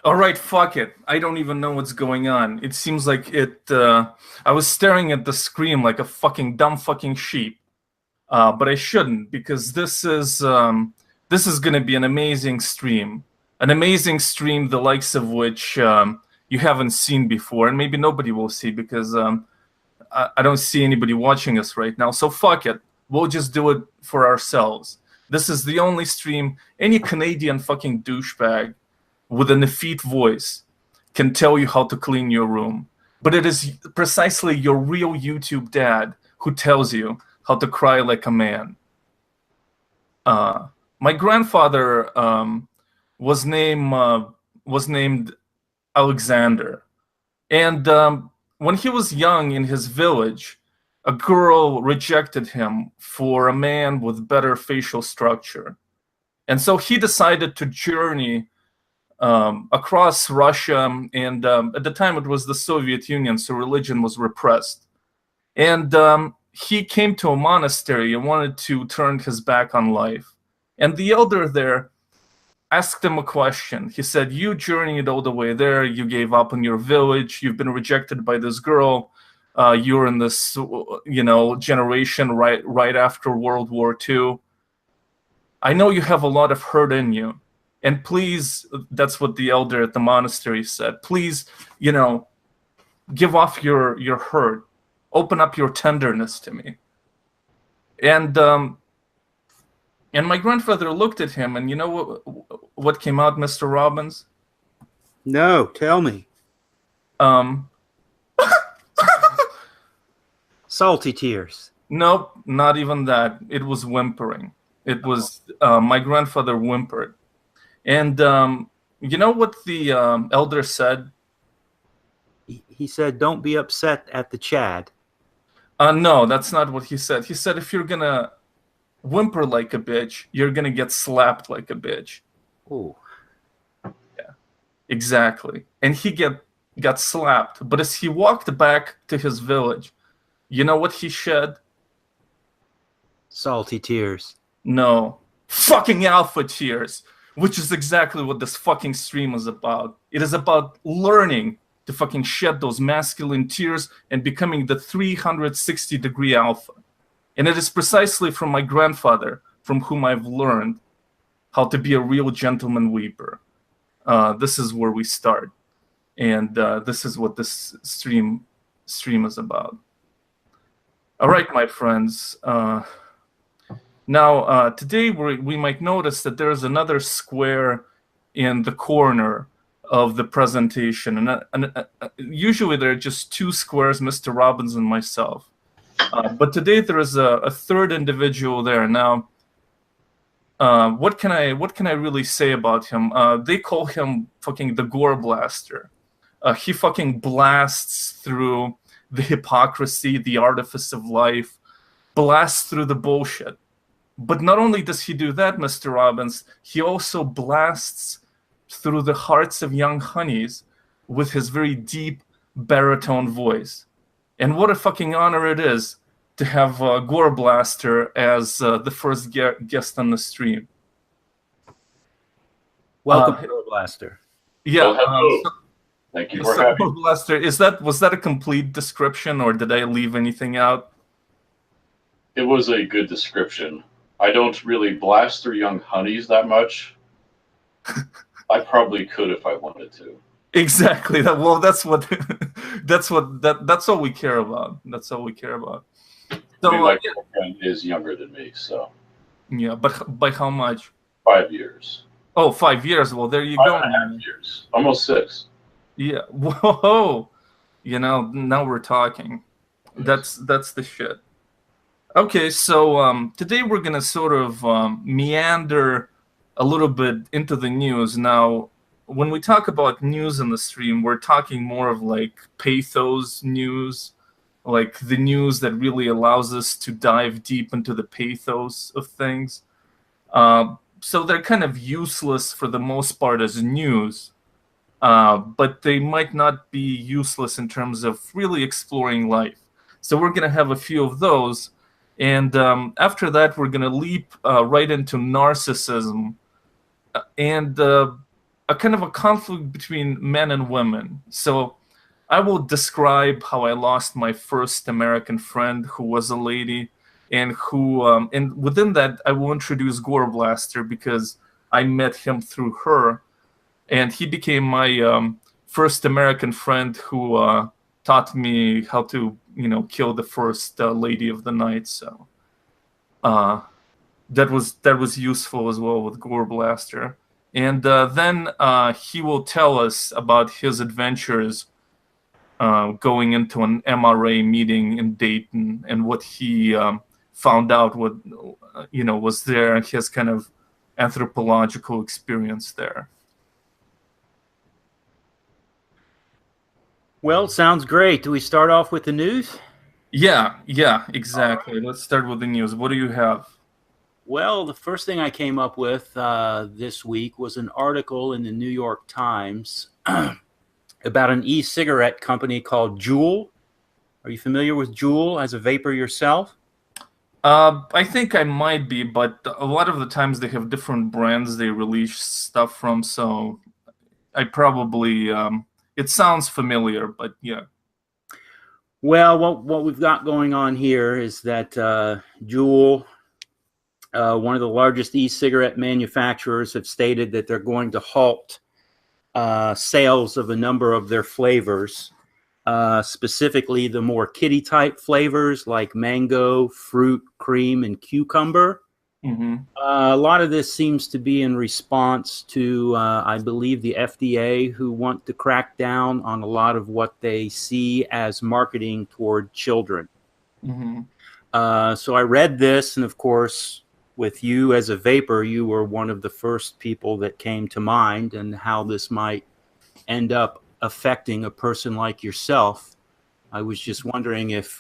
All right, fuck it. I don't even know what's going on. It seems like I was staring at the screen like a fucking dumb fucking sheep. But I shouldn't because this is going to be an amazing stream, the likes of which you haven't seen before, and maybe nobody will see because I don't see anybody watching us right now. So fuck it, we'll just do it for ourselves. This is the only stream any Canadian fucking douchebag with an effete voice can tell you how to clean your room. But it is precisely your real YouTube dad who tells you how to cry like a man. My grandfather was named Alexander, and when he was young in his village, a girl rejected him for a man with better facial structure, and so he decided to journey across Russia, and at the time it was the Soviet Union, so religion was repressed. And he came to a monastery and wanted to turn his back on life. And the elder there asked him a question. He said, "You journeyed all the way there, you gave up on your village, you've been rejected by this girl, you're in this, generation right after World War II. I know you have a lot of hurt in you. And please," that's what the elder at the monastery said, "please, give off your hurt. Open up your tenderness to me." And my grandfather looked at him, and you know what came out, Mr. Robbins? No, tell me. Um, Salty tears. nope, not even that. It was whimpering. It was my grandfather whimpered. And you know what the elder said? He said, "Don't be upset at the Chad." No, that's not what he said. He said, if you're gonna whimper like a bitch, you're gonna get slapped like a bitch. Oh, Yeah, exactly. And he got slapped. But as he walked back to his village, you know what he shed? salty tears. No, fucking alpha tears, which is exactly what this fucking stream is about. It is about learning to fucking shed those masculine tears and becoming the 360-degree alpha. And it is precisely from my grandfather from whom I've learned how to be a real gentleman weeper. This is where we start. And this is what this stream is about. All right, my friends. Now, today we might notice that there's another square in the corner of the presentation. And usually there are just two squares, Mr. Robbins and myself. But today there is a third individual there. Now, what can I really say about him? They call him fucking the Gore Blaster. He fucking blasts through the hypocrisy, the artifice of life, blasts through the bullshit. But not only does he do that, Mr. Robbins, he also blasts through the hearts of young honeys with his very deep baritone voice. And what a fucking honor it is to have Gore Blaster as the first guest on the stream. Welcome, Gore Blaster. Yeah. Hello. Thank you for having me. Blaster, was that a complete description, or did I leave anything out? It was a good description. I don't really blast through young honeys that much. I probably could if I wanted to. Exactly. That's what that's all we care about. That's all we care about. So my girlfriend is younger than me, so. Yeah, but by how much? 5 years. Oh, 5 years. Well, there you go. 5.5 years. Almost 6. Yeah. Whoa. Now we're talking. Yes. That's the shit. Okay, so today we're gonna sort of meander a little bit into the news. Now, when we talk about news in the stream, we're talking more of like pathos news, like the news that really allows us to dive deep into the pathos of things. So they're kind of useless for the most part as news, but they might not be useless in terms of really exploring life. So we're going to have a few of those. And after that, we're going to leap right into narcissism. And a kind of a conflict between men and women. So I will describe how I lost my first American friend, who was a lady, and and within that, I will introduce Gore Blaster because I met him through her, and he became my first American friend who taught me how to, kill the first lady of the night. So that was useful as well with Gore Blaster. And then he will tell us about his adventures going into an MRA meeting in Dayton and what he found out what was there, and his kind of anthropological experience there. Well, sounds great. Do we start off with the news? Yeah, exactly. Let's start with the news. What do you have? Well, the first thing I came up with this week was an article in the New York Times about an e-cigarette company called Juul. Are you familiar with Juul as a vapor yourself? I think I might be, but a lot of the times they have different brands they release stuff from, so I probably it sounds familiar, but yeah. Well, what we've got going on here is that Juul, one of the largest e-cigarette manufacturers, have stated that they're going to halt sales of a number of their flavors, specifically the more kiddie type flavors like mango, fruit, cream, and cucumber. Mm-hmm. A lot of this seems to be in response to, I believe, the FDA, who want to crack down on a lot of what they see as marketing toward children. Mm-hmm. So I read this, and of course, with you as a vapor, you were one of the first people that came to mind, and how this might end up affecting a person like yourself. I was just wondering if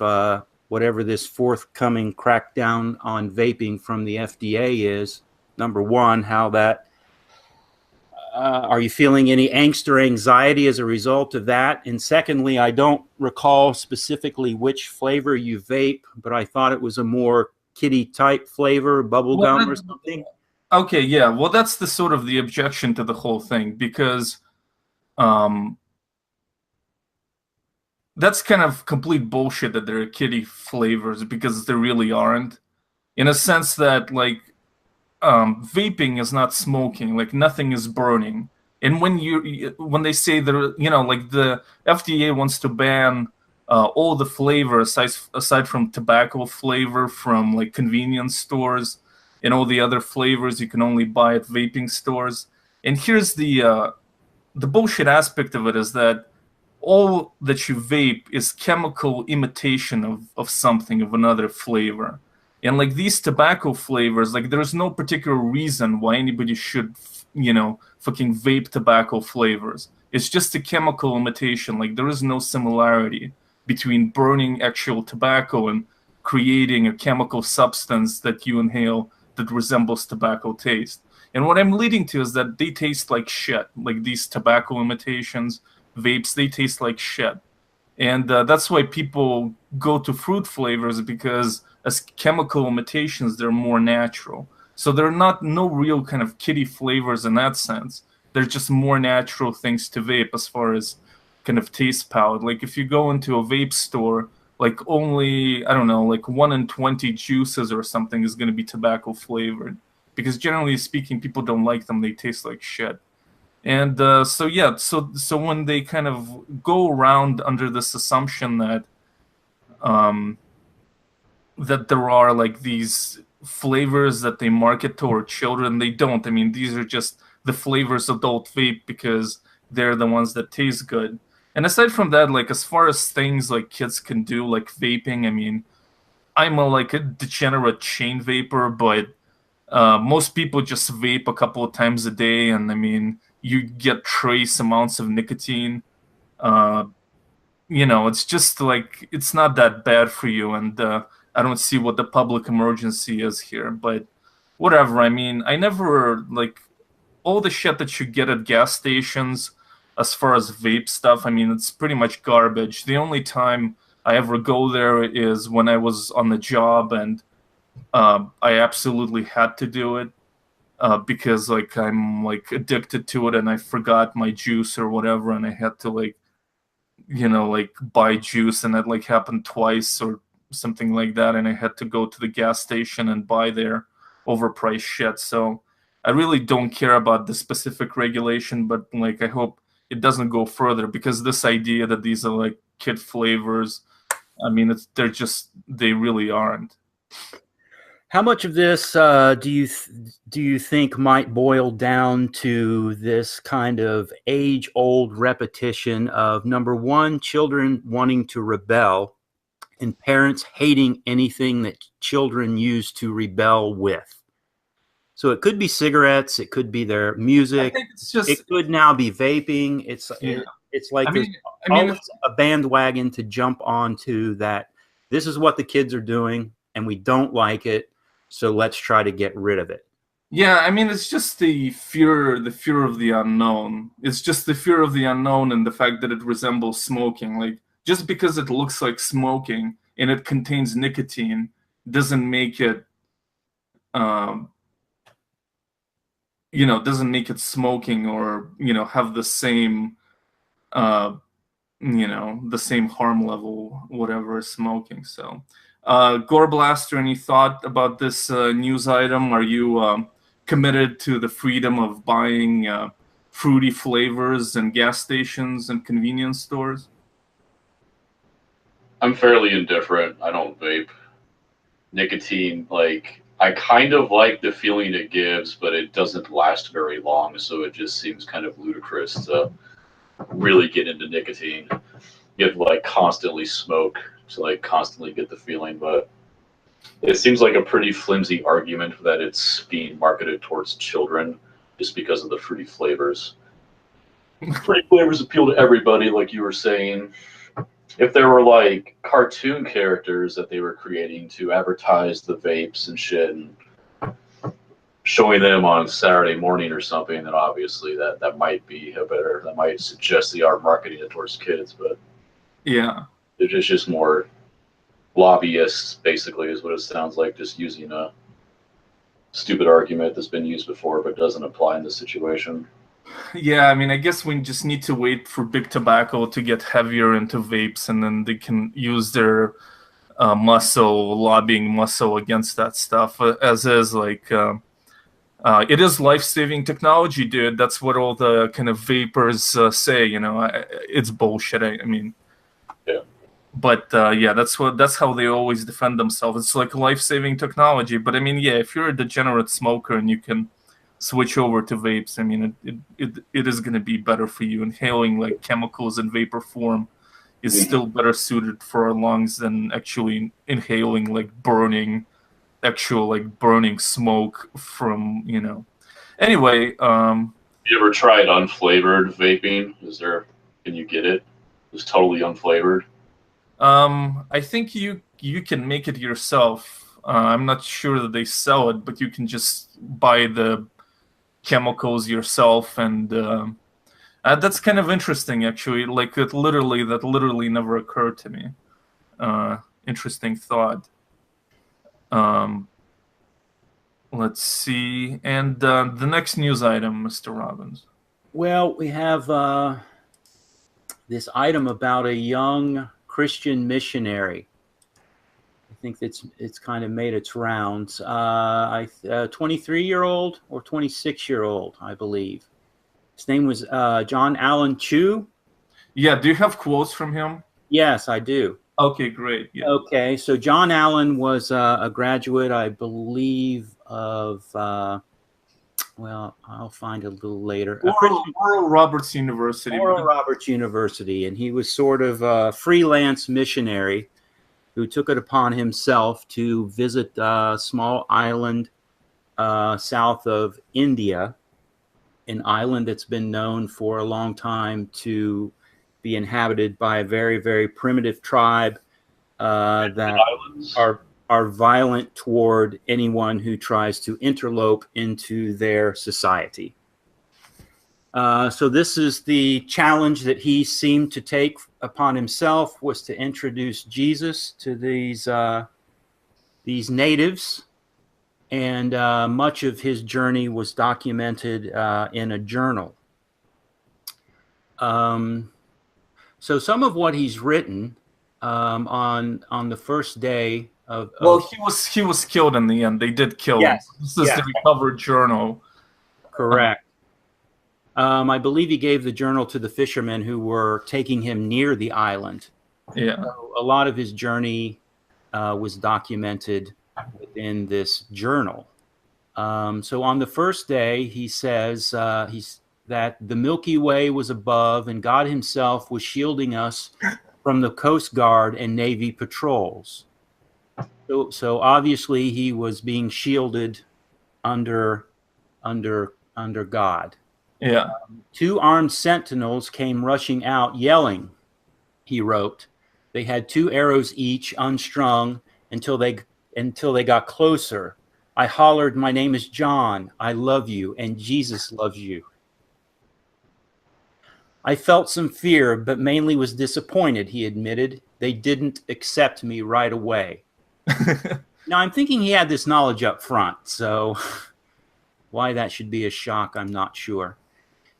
whatever this forthcoming crackdown on vaping from the FDA is, number one, how that, are you feeling any angst or anxiety as a result of that? And secondly, I don't recall specifically which flavor you vape, but I thought it was a more kiddie type flavor, bubblegum or something. Okay, yeah. Well, that's the sort of the objection to the whole thing, because that's kind of complete bullshit that there are kiddie flavors, because there really aren't. In a sense that, like, vaping is not smoking, like nothing is burning. And when they say that, like the FDA wants to ban all the flavors aside from tobacco flavor from like convenience stores, and all the other flavors you can only buy at vaping stores. And here's the bullshit aspect of it, is that all that you vape is chemical imitation of something, of another flavor. And like these tobacco flavors, like there's no particular reason why anybody should, fucking vape tobacco flavors. It's just a chemical imitation. Like there is no similarity between burning actual tobacco and creating a chemical substance that you inhale that resembles tobacco taste. And what I'm leading to is that they taste like shit. Like these tobacco imitations, vapes, they taste like shit. And that's why people go to fruit flavors, because as chemical imitations, they're more natural. So they're no real kind of kiddie flavors in that sense. They're just more natural things to vape as far as kind of taste palette. Like if you go into a vape store, like only, I don't know, like 1 in 20 juices or something is going to be tobacco flavored. Because generally speaking, people don't like them. They taste like shit. And so when they kind of go around under this assumption that that there are like these flavors that they market toward children, they don't. I mean, these are just the flavors adult vape because they're the ones that taste good. And aside from that, like as far as things like kids can do, like vaping, I mean, I'm like a degenerate chain vapor, but most people just vape a couple of times a day, and I mean, you get trace amounts of nicotine. It's just like it's not that bad for you, and I don't see what the public emergency is here. But whatever. I mean, I never like all the shit that you get at gas stations as far as vape stuff. I mean, it's pretty much garbage. The only time I ever go there is when I was on the job and I absolutely had to do it. because like I'm like addicted to it, and I forgot my juice or whatever, and I had to like like buy juice, and that like happened twice or something like that, and I had to go to the gas station and buy their overpriced shit. So I really don't care about the specific regulation, but like I hope it doesn't go further, because this idea that these are like kid flavors, I mean, they really aren't. How much of this do you think might boil down to this kind of age-old repetition of, number one, children wanting to rebel and parents hating anything that children use to rebel with? So it could be cigarettes, it could be their music, I think it's just, it could now be vaping. It's like there's always a bandwagon to jump onto that. This is what the kids are doing, and we don't like it. So let's try to get rid of it. Yeah, I mean, it's just the fear of the unknown. It's just the fear of the unknown and the fact that it resembles smoking. Like, just because it looks like smoking and it contains nicotine doesn't make it, doesn't make it smoking, or, have the same, the same harm level, whatever is smoking. So, Gore Blaster, any thought about this news item? Are you committed to the freedom of buying fruity flavors in gas stations and convenience stores? I'm fairly indifferent. I don't vape. Nicotine, like, I kind of like the feeling it gives, but it doesn't last very long, so it just seems kind of ludicrous to really get into nicotine. You have to like constantly smoke to like constantly get the feeling, but it seems like a pretty flimsy argument that it's being marketed towards children just because of the fruity flavors. Fruity flavors appeal to everybody, like you were saying. If there were like cartoon characters that they were creating to advertise the vapes and shit and showing them on Saturday morning or something, then obviously that might be that might suggest they are marketing it towards kids, but yeah, it's just more lobbyists, basically, is what it sounds like, just using a stupid argument that's been used before but doesn't apply in this situation. Yeah, I mean, I guess we just need to wait for big tobacco to get heavier into vapes, and then they can use their lobbying muscle against that stuff. As is, like, it is life-saving technology, dude. That's what all the kind of vapors say. It's bullshit. I mean, yeah. But yeah, that's how they always defend themselves. It's like life-saving technology. But I mean, yeah, if you're a degenerate smoker and you can switch over to vapes, I mean, it is going to be better for you. Inhaling like chemicals in vapor form is still better suited for our lungs than actually inhaling like burning smoke from, Anyway, you ever tried unflavored vaping? Can you get it? It's totally unflavored. I think you can make it yourself. I'm not sure that they sell it, but you can just buy the chemicals yourself, and that's kind of interesting, actually. Like, that literally never occurred to me. Interesting thought. Let's see, and the next news item, Mr. Robbins. Well, we have this item about a young Christian missionary. I think it's kind of made its rounds. 23-year-old or 26-year-old, I believe. His name was John Allen Chu. Yeah, do you have quotes from him? Yes, I do. Okay, great. Yeah. Okay, so John Allen was a graduate, I believe, of, well, I'll find it a little later. Oral Roberts University. Oral Roberts University, and he was sort of a freelance missionary who took it upon himself to visit a small island south of India, an island that's been known for a long time to be inhabited by a very, very primitive tribe that are violent toward anyone who tries to interlope into their society. So this is the challenge that he seemed to take upon himself, was to introduce Jesus to these natives. and much of his journey was documented in a journal. So some of what he's written on the first day of Well, he was killed in the end. They did kill him. Yes, This is yes. the recovered journal. Correct. I believe he gave the journal to the fishermen who were taking him near the island. Yeah. So a lot of his journey was documented within this journal. So on the first day, he says that the Milky Way was above, and God himself was shielding us from the Coast Guard and Navy patrols. So obviously he was being shielded under God. Yeah. 2 armed sentinels came rushing out, yelling, he wrote. They had 2 arrows each, unstrung, until they got closer. I hollered, my name is John. I love you, and Jesus loves you. I felt some fear, but mainly was disappointed, he admitted. They didn't accept me right away. Now, I'm thinking he had this knowledge up front, so why that should be a shock, I'm not sure.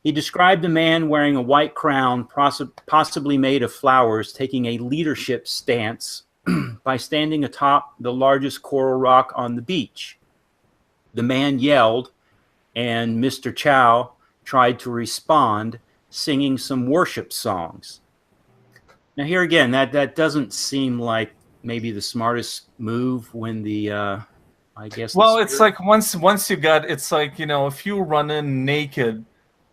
He described a man wearing a white crown, possibly made of flowers, taking a leadership stance by standing atop the largest coral rock on the beach. The man yelled, and Mr. Chow tried to respond, singing some worship songs. Now, here again, that doesn't seem like maybe the smartest move when the, I guess. Well, it's like once you got, it's like, if you run in naked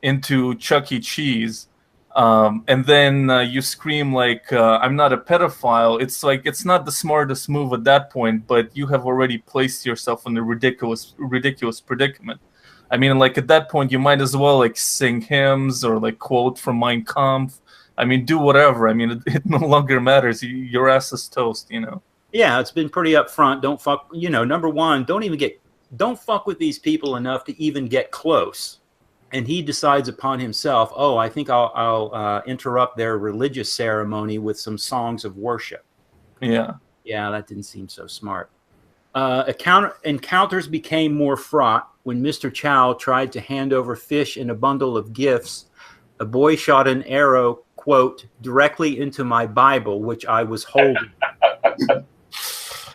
into Chuck E. Cheese, and then you scream like, I'm not a pedophile, it's like, it's not the smartest move at that point, but you have already placed yourself in a ridiculous predicament. I mean, like, at that point, you might as well, like, sing hymns or, like, quote from Mein Kampf. I mean, do whatever. I mean, it no longer matters. Your ass is toast, Yeah, it's been pretty upfront. Don't fuck, number one, don't fuck with these people enough to even get close. And he decides upon himself, oh, I think I'll interrupt their religious ceremony with some songs of worship. Yeah. Yeah, that didn't seem so smart. Encounters became more fraught when Mr. Chow tried to hand over fish and a bundle of gifts. A boy shot an arrow, quote, directly into my Bible, which I was holding.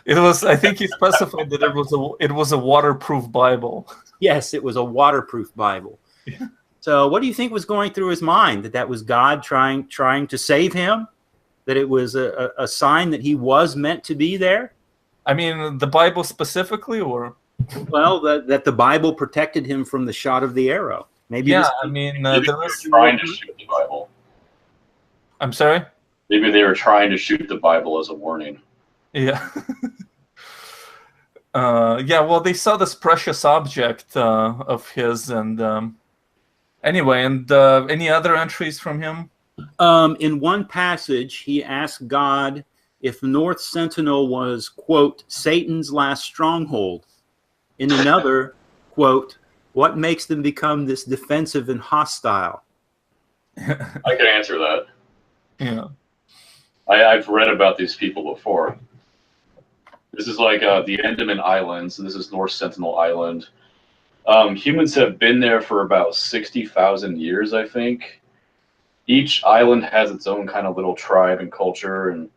It was, I think he specified that it was a waterproof Bible. Yes, it was a waterproof Bible. Yeah. So what do you think was going through his mind? That was God trying to save him? That it was a sign that he was meant to be there? I mean, the Bible specifically, or? Well, that the Bible protected him from the shot of the arrow. Maybe. Yeah, I mean, maybe they were trying to shoot the Bible. I'm sorry? Maybe they were trying to shoot the Bible as a warning. Yeah. Yeah, well, they saw this precious object of his, and anyway, and any other entries from him? In one passage, he asked God if North Sentinel was, quote, Satan's last stronghold. In another, quote, what makes them become this defensive and hostile? I can answer that. Yeah. I've read about these people before. This is like the Andaman Islands, and this is North Sentinel Island. Humans have been there for about 60,000 years, I think. Each island has its own kind of little tribe and culture, and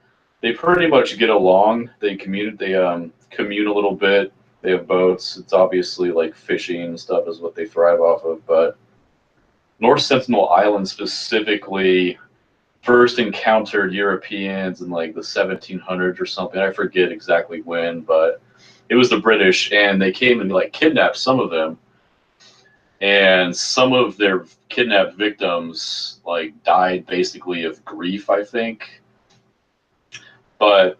they pretty much get along. They commune a little bit. They have boats. It's obviously like fishing and stuff is what they thrive off of. But North Sentinel Island specifically first encountered Europeans in like the 1700s or something. I forget exactly when, but it was the British, and they came and like kidnapped some of them. And some of their kidnapped victims like died basically of grief, I think. But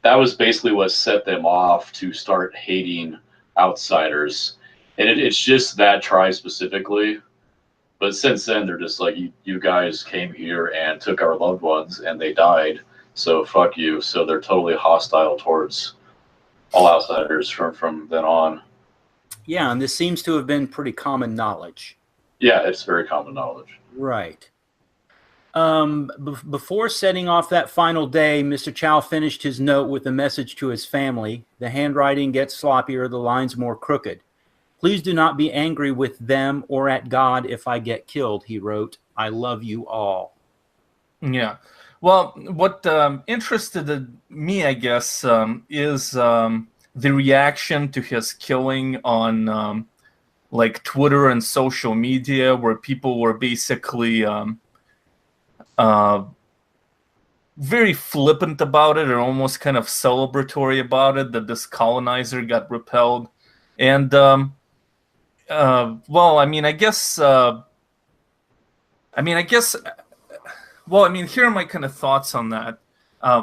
that was basically what set them off to start hating outsiders. And it's just that tribe specifically. But since then, they're just like, you guys came here and took our loved ones, and they died, so fuck you. So they're totally hostile towards all outsiders from then on. Yeah, and this seems to have been pretty common knowledge. Yeah, it's very common knowledge. Right. Before setting off that final day, Mr. Chow finished his note with a message to his family. The handwriting gets sloppier, the lines more crooked. Please do not be angry with them or at God if I get killed, he wrote. I love you all. Yeah. Well, what interested me, I guess, is the reaction to his killing on like Twitter and social media, where people were basically very flippant about it, or almost kind of celebratory about it, that this colonizer got repelled. And well, I mean, I guess. Well, I mean, here are my kind of thoughts on that.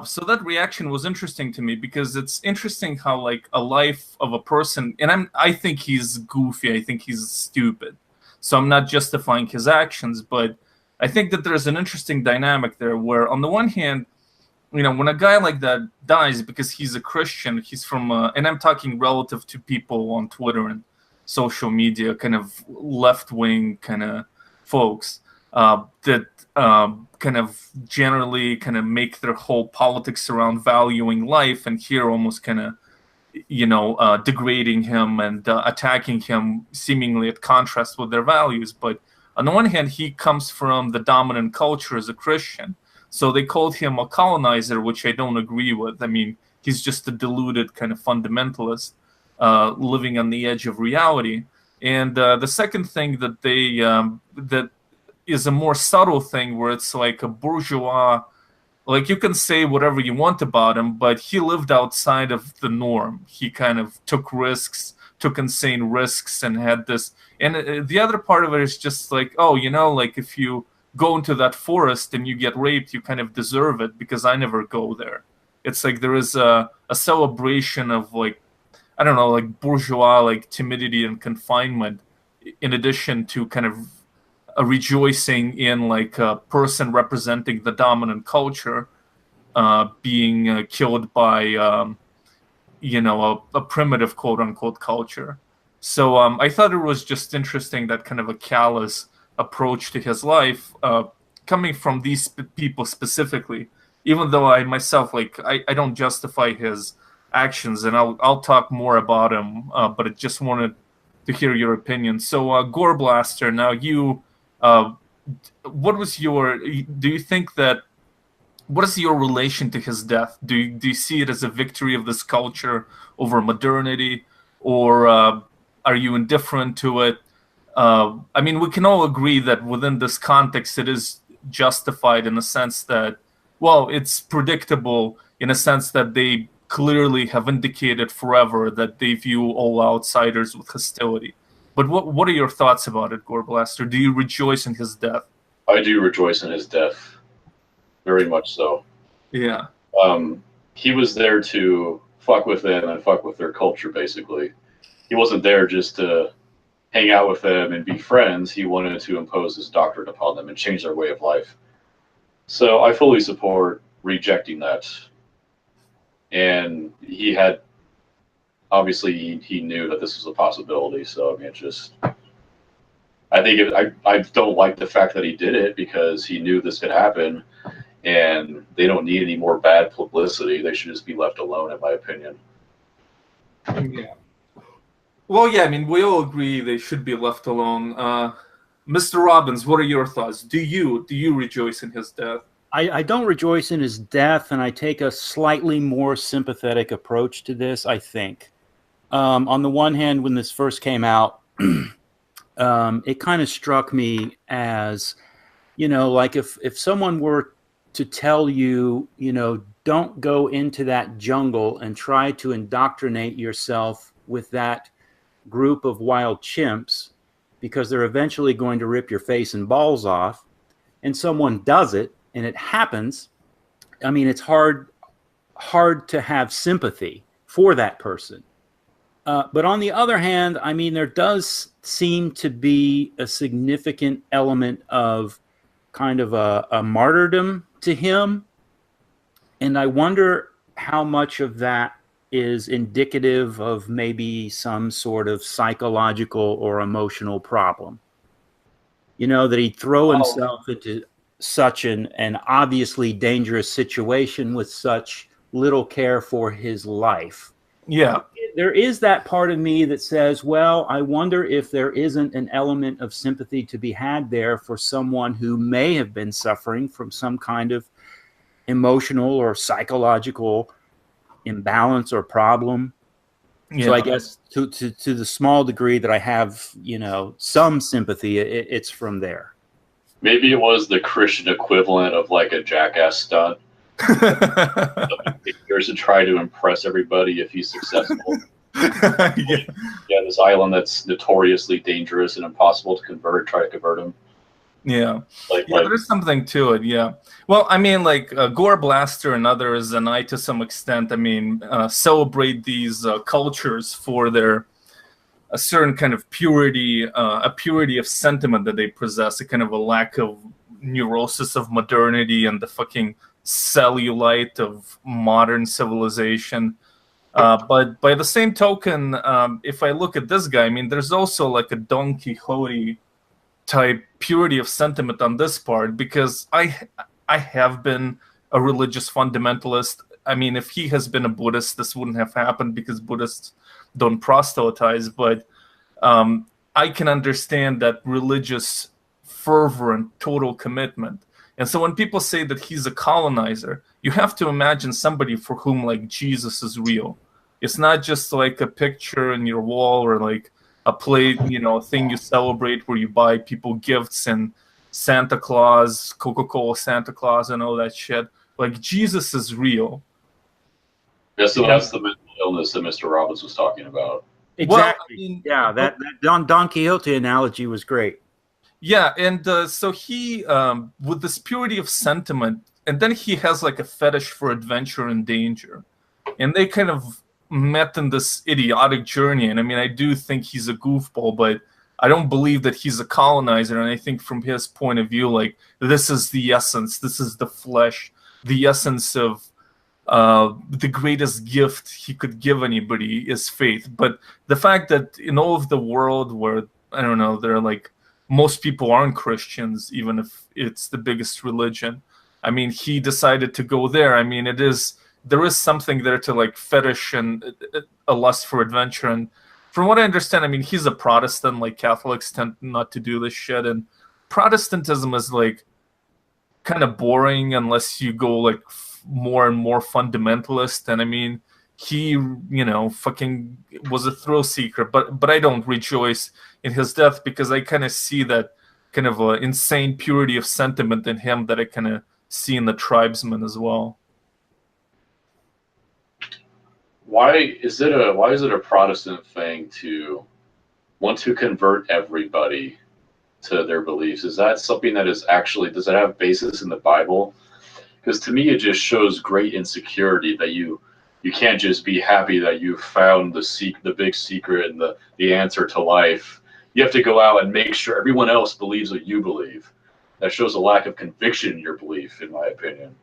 So that reaction was interesting to me because it's interesting how like a life of a person, and I think he's goofy, I think he's stupid. So I'm not justifying his actions, but I think that there's an interesting dynamic there where on the one hand, you know, when a guy like that dies because he's a Christian, he's from, and I'm talking relative to people on Twitter and social media, kind of left-wing kind of folks that kind of generally kind of make their whole politics around valuing life, and here almost kind of, you know, degrading him and attacking him seemingly at contrast with their values. But on the one hand, he comes from the dominant culture as a Christian. So they called him a colonizer, which I don't agree with. I mean, he's just a deluded kind of fundamentalist living on the edge of reality. And the second thing that they that is a more subtle thing, where it's like a bourgeois, like you can say whatever you want about him, but he lived outside of the norm. He kind of took risks, took insane risks, and had this. And the other part of it is just like, oh, you know, like if you go into that forest and you get raped, you kind of deserve it because I never go there. It's like there is a celebration of like, I don't know, like bourgeois, like timidity and confinement, in addition to kind of a rejoicing in like a person representing the dominant culture being killed by, you know, a primitive quote unquote culture. So I thought it was just interesting that kind of a callous approach to his life coming from these people specifically, even though I myself, like, I don't justify his actions, and I'll talk more about him, but I just wanted to hear your opinion. So Gore Blaster, now you, what was your, do you think that, what is your relation to his death? Do you see it as a victory of this culture over modernity, or are you indifferent to it? I mean, we can all agree that within this context, it is justified in the sense that, well, it's predictable in a sense that they clearly have indicated forever that they view all outsiders with hostility. But what are your thoughts about it, Gore Blaster? Do you rejoice in his death? I do rejoice in his death, very much so. Yeah. He was there to fuck with them and fuck with their culture, basically. He wasn't there just to hang out with them and be friends. He wanted to impose his doctrine upon them and change their way of life. So I fully support rejecting that. And he had, obviously, he knew that this was a possibility. So I mean, it's just, I think I don't like the fact that he did it because he knew this could happen, and they don't need any more bad publicity. They should just be left alone, in my opinion. Yeah. Well, yeah, I mean, we all agree they should be left alone. Mr. Robbins, what are your thoughts? Do you rejoice in his death? I don't rejoice in his death, and I take a slightly more sympathetic approach to this, I think. On the one hand, when this first came out, it kind of struck me as, you know, like if someone were to tell you, you know, don't go into that jungle and try to indoctrinate yourself with that group of wild chimps because they're eventually going to rip your face and balls off, and someone does it and it happens, I mean, it's hard to have sympathy for that person. But on the other hand, I mean, there does seem to be a significant element of kind of a martyrdom to him. And I wonder how much of that is indicative of maybe some sort of psychological or emotional problem. You know, that he'd throw himself into such an obviously dangerous situation with such little care for his life. Yeah. There is that part of me that says, well, I wonder if there isn't an element of sympathy to be had there for someone who may have been suffering from some kind of emotional or psychological imbalance or problem. Yeah. So I guess to the small degree that I have, some sympathy, it's from there. Maybe it was the Christian equivalent of like a jackass stunt. Here's to try to impress everybody if he's successful. Yeah, this island that's notoriously dangerous and impossible to convert, try to convert him. Yeah, there's something to it. Yeah, well, I mean, like Gore Blaster and others, and I, to some extent, I mean, celebrate these cultures for their a certain kind of purity, a purity of sentiment that they possess, a kind of a lack of neurosis of modernity and the fucking cellulite of modern civilization. But by the same token, if I look at this guy, I mean, there's also like a Don Quixote type purity of sentiment on this part, because I have been a religious fundamentalist. I mean, if he has been a Buddhist, this wouldn't have happened because Buddhists don't proselytize. But I can understand that religious fervor and total commitment. And so when people say that he's a colonizer, you have to imagine somebody for whom like Jesus is real. It's not just like a picture in your wall or like a plate, a thing you celebrate where you buy people gifts and Santa Claus, Coca-Cola Santa Claus and all that shit. Like, Jesus is real. Yeah, so that's the mental illness that Mr. Robbins was talking about. Exactly. Well, I mean, yeah, that Don Quixote analogy was great. Yeah, and so he, with this purity of sentiment, and then he has like a fetish for adventure and danger. And they kind of met in this idiotic journey. And I mean, I do think he's a goofball, but I don't believe that he's a colonizer. And I think from his point of view, like, this is the essence, this is the flesh, the essence of the greatest gift he could give anybody is faith. But the fact that in all of the world where, I don't know, they're like, most people aren't Christians, even if it's the biggest religion. I mean, he decided to go there. I mean, there is something there to like fetish and a lust for adventure. And from what I understand, I mean, he's a Protestant, like Catholics tend not to do this shit. And Protestantism is like kind of boring unless you go like more and more fundamentalist. And I mean, he, fucking was a thrill seeker, but I don't rejoice in his death because I kind of see that kind of insane purity of sentiment in him that I kind of see in the tribesmen as well. Why is it a Protestant thing to want to convert everybody to their beliefs? Is that something that is actually, does it have basis in the Bible? Because to me, it just shows great insecurity that you can't just be happy that you found the big secret and the answer to life. You have to go out and make sure everyone else believes what you believe. That shows a lack of conviction in your belief, in my opinion.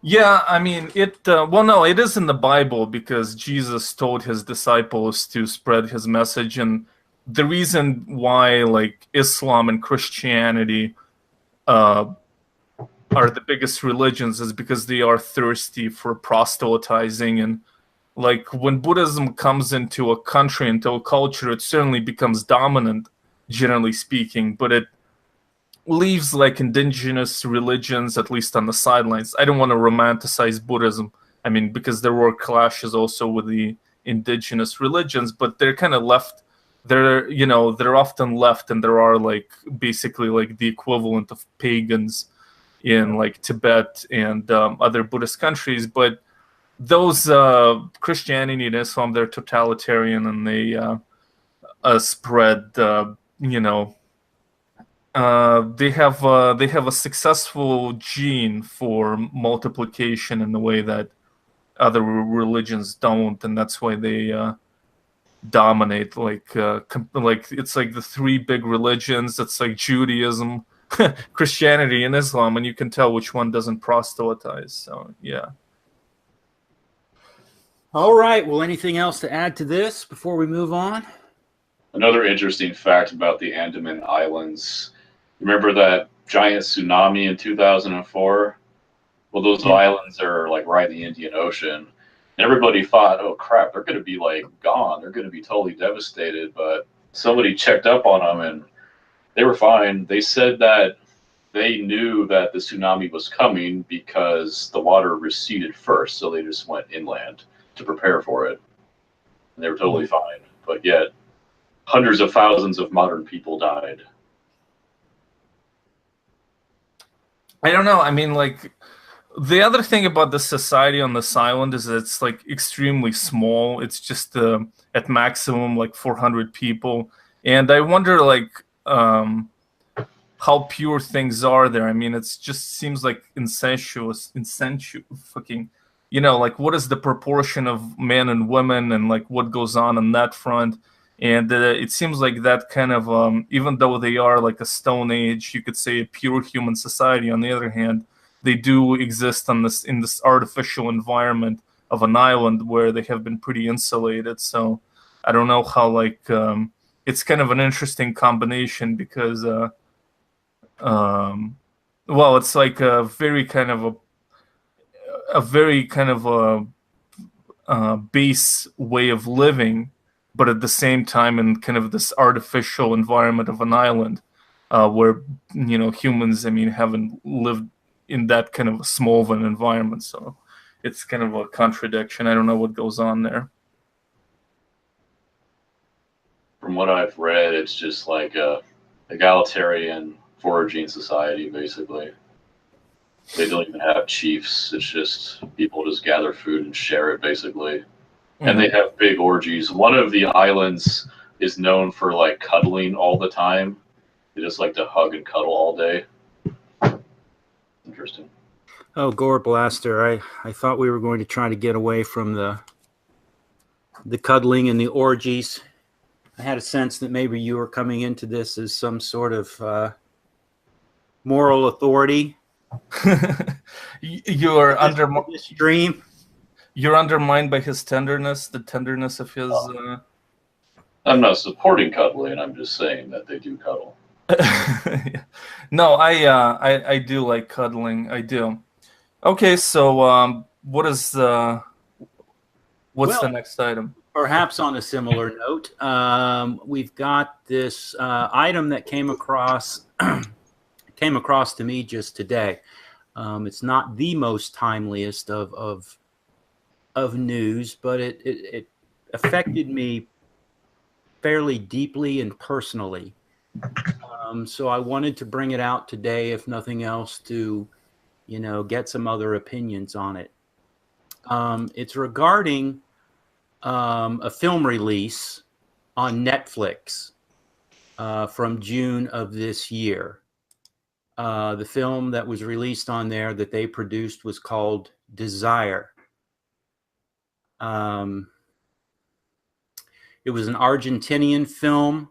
Yeah, I mean, no, it is in the Bible because Jesus told his disciples to spread his message. And the reason why, like, Islam and Christianity are the biggest religions is because they are thirsty for proselytizing. And like when Buddhism comes into a country, into a culture, it certainly becomes dominant, generally speaking, but it leaves like indigenous religions, at least on the sidelines. I don't want to romanticize Buddhism. I mean, because there were clashes also with the indigenous religions, but they're kind of left. They're often left, and there are like basically like the equivalent of pagans in like Tibet and other Buddhist countries. But those Christianity and Islam, they're totalitarian, and they spread. They have a successful gene for multiplication in the way that other religions don't, and that's why they dominate. Like it's like the three big religions. It's like Judaism, Christianity, and Islam, and you can tell which one doesn't proselytize. So yeah. All right. Well, anything else to add to this before we move on? Another interesting fact about the Andaman Islands. Remember that giant tsunami in 2004. Well, those islands are like right in the Indian Ocean. And everybody thought, oh crap, they're going to be like gone. They're going to be totally devastated. But somebody checked up on them and they were fine. They said that they knew that the tsunami was coming because the water receded first. So they just went inland to prepare for it. And they were totally fine. But yet, hundreds of thousands of modern people died. I don't know. I mean, like, the other thing about the society on this island is that it's like extremely small. It's just at maximum like 400 people, and I wonder like how pure things are there. I mean, it's just seems like incestuous, fucking, you know, like what is the proportion of men and women, and like what goes on that front. And it seems like that kind of, even though they are like a Stone Age, you could say a pure human society. On the other hand, they do exist on this in this artificial environment of an island where they have been pretty insulated. So I don't know how like it's kind of an interesting combination because well, it's like a very kind of a base way of living, but at the same time in kind of this artificial environment of an island where, you know, humans, I mean, haven't lived in that kind of a small of an environment. So it's kind of a contradiction. I don't know what goes on there. From what I've read, it's just like a egalitarian foraging society, basically. They don't even have chiefs. It's just people just gather food and share it, basically. And they have big orgies. One of the islands is known for like cuddling all the time. They just like to hug and cuddle all day. Interesting. Oh, Gore Blaster, I thought we were going to try to get away from the cuddling and the orgies. I had a sense that maybe you were coming into this as some sort of moral authority. You're this dream. You're undermined by his tenderness, the tenderness of his. I'm not supporting cuddling. I'm just saying that they do cuddle. No, I do like cuddling. I do. Okay, so what's the next item? Perhaps on a similar note, we've got this item that came across to me just today. It's not the most timeliest of news, but it affected me fairly deeply and personally. So I wanted to bring it out today, if nothing else, to, you know, get some other opinions on it. It's regarding a film release on Netflix from June of this year. The film that was released on there that they produced was called Desire. It was an Argentinian film,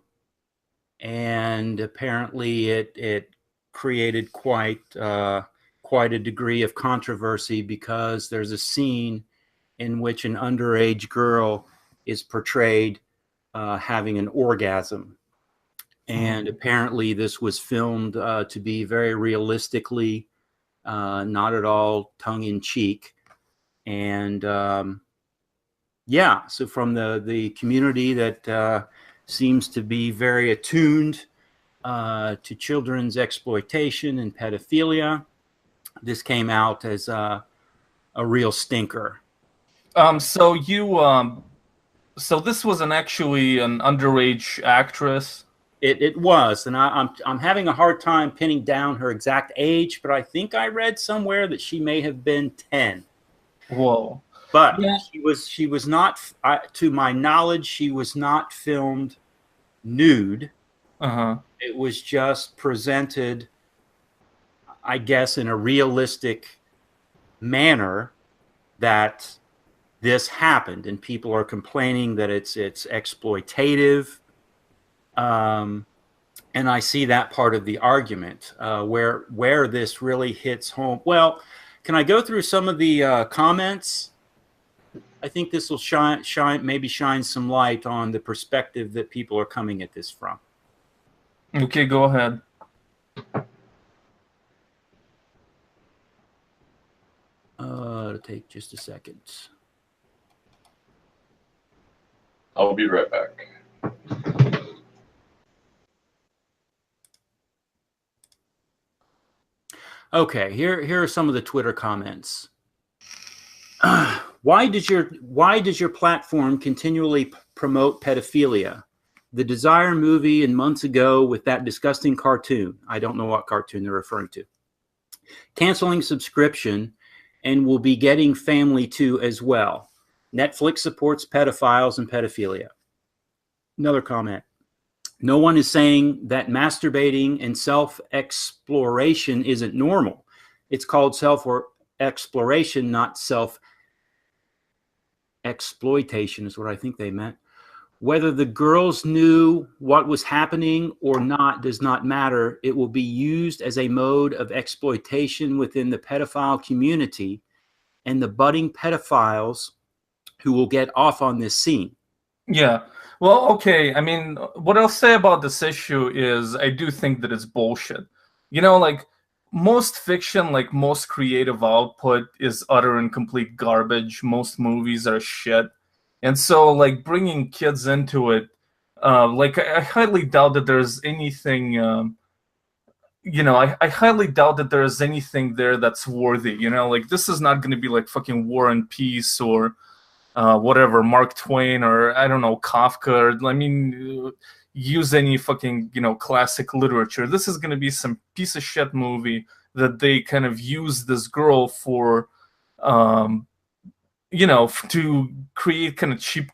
and apparently it created quite a degree of controversy because there's a scene in which an underage girl is portrayed having an orgasm. And apparently this was filmed to be very realistically, not at all tongue-in-cheek. And yeah, so from the community that seems to be very attuned to children's exploitation and pedophilia, this came out as a real stinker. So this wasn't actually an underage actress. It was, and I'm having a hard time pinning down her exact age, but I think I read somewhere that she may have been 10. Whoa! But yeah, she was not, to my knowledge, she was not filmed nude. It was just presented, I guess, in a realistic manner that this happened, and people are complaining that it's exploitative. And I see that part of the argument where this really hits home. Well, can I go through some of the comments? I think this will shine some light on the perspective that people are coming at this from. Okay, go ahead. take just a second. I'll be right back. Okay, here are some of the Twitter comments. Why does your platform continually promote pedophilia? The Desire movie and months ago with that disgusting cartoon. I don't know what cartoon they're referring to. Canceling subscription, and will be getting Family 2 as well. Netflix supports pedophiles and pedophilia. Another comment. No one is saying that masturbating and self-exploration isn't normal. It's called self-exploration, not self-exploitation is what I think they meant. Whether the girls knew what was happening or not does not matter. It will be used as a mode of exploitation within the pedophile community and the budding pedophiles who will get off on this scene. Yeah. Well, okay. I mean, what I'll say about this issue is I do think that it's bullshit. You know, like most fiction, like most creative output is utter and complete garbage. Most movies are shit. And so, like, bringing kids into it, like, I highly doubt that there's anything, I highly doubt that there is anything there that's worthy. You know, like, this is not going to be like fucking War and Peace or whatever, Mark Twain, or I don't know, Kafka. I mean, use any fucking, classic literature. This is going to be some piece of shit movie that they kind of use this girl for, to create kind of cheap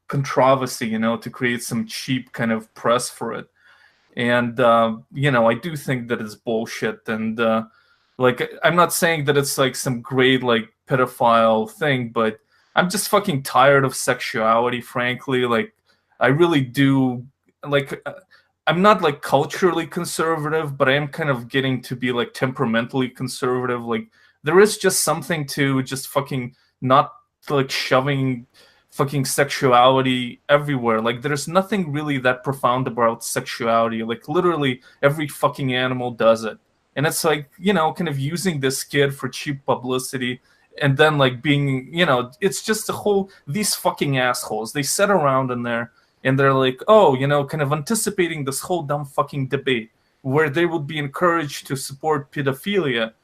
controversy, to create some cheap kind of press for it. And, I do think that it's bullshit. And, like, I'm not saying that it's like some great, like, pedophile thing, but I'm just fucking tired of sexuality, frankly. Like, I really do, like, I'm not, like, culturally conservative, but I am kind of getting to be, like, temperamentally conservative. Like, there is just something to just fucking not, like, shoving fucking sexuality everywhere. Like, there's nothing really that profound about sexuality. Like, literally every fucking animal does it. And it's like, kind of using this kid for cheap publicity, and then, like, being, it's just these fucking assholes. They sit around in there and they're like, oh, kind of anticipating this whole dumb fucking debate where they would be encouraged to support pedophilia,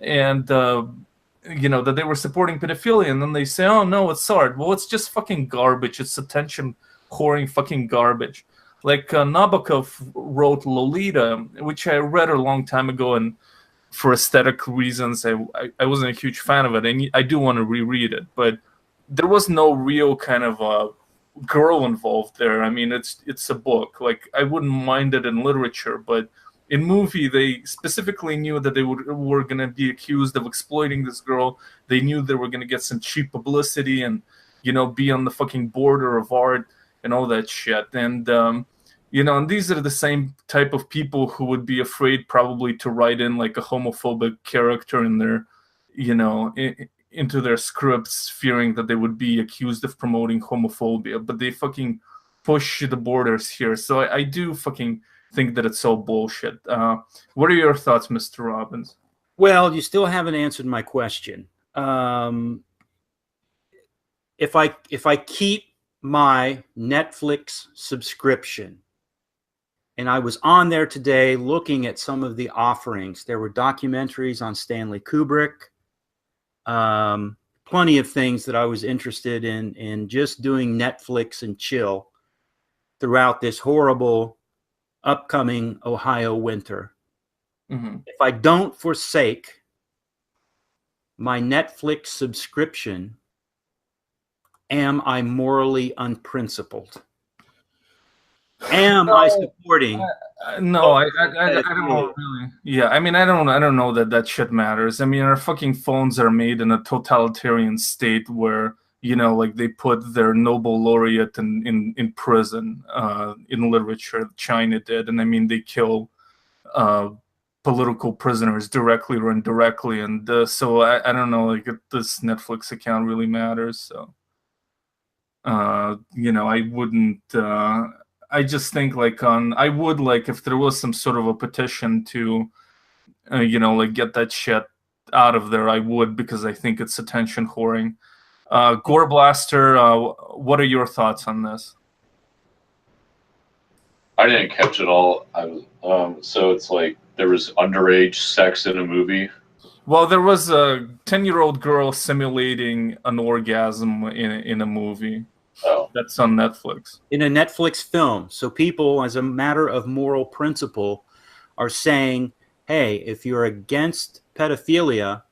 and, that they were supporting pedophilia, and then they say, oh, no, it's art. Well, it's just fucking garbage. It's attention whoring fucking garbage. Like, Nabokov wrote Lolita, which I read a long time ago, and for aesthetic reasons, I wasn't a huge fan of it, and I do want to reread it. But there was no real kind of girl involved there. I mean, it's a book. Like, I wouldn't mind it in literature, but in movie, they specifically knew that they were going to be accused of exploiting this girl. They knew they were going to get some cheap publicity and, be on the fucking border of art and all that shit. And, and these are the same type of people who would be afraid probably to write in like a homophobic character in their, into their scripts, fearing that they would be accused of promoting homophobia. But they fucking push the borders here. So I do fucking think that it's so bullshit. What are your thoughts, Mr. Robbins? Well, you still haven't answered my question. If I keep my Netflix subscription, and I was on there today looking at some of the offerings. There were documentaries on Stanley Kubrick, plenty of things that I was interested in just doing Netflix and chill throughout this horrible upcoming Ohio winter. Mm-hmm. If I don't forsake my Netflix subscription, am I morally unprincipled? Am I supporting? No, I don't really. Yeah, I mean, I don't know that shit matters. I mean, our fucking phones are made in a totalitarian state where, like they put their Nobel laureate in prison, in literature. China did, and I mean, they kill political prisoners directly or indirectly, and so I don't know, like, if this Netflix account really matters. So, I wouldn't. I just think, like, I would, like, if there was some sort of a petition to, like, get that shit out of there, I would, because I think it's attention whoring. Gore Blaster, what are your thoughts on this? I didn't catch it all. So it's like there was underage sex in a movie. Well, there was a 10-year-old girl simulating an orgasm in a movie. Oh, That's on Netflix. In a Netflix film. So people, as a matter of moral principle, are saying, hey, if you're against pedophilia,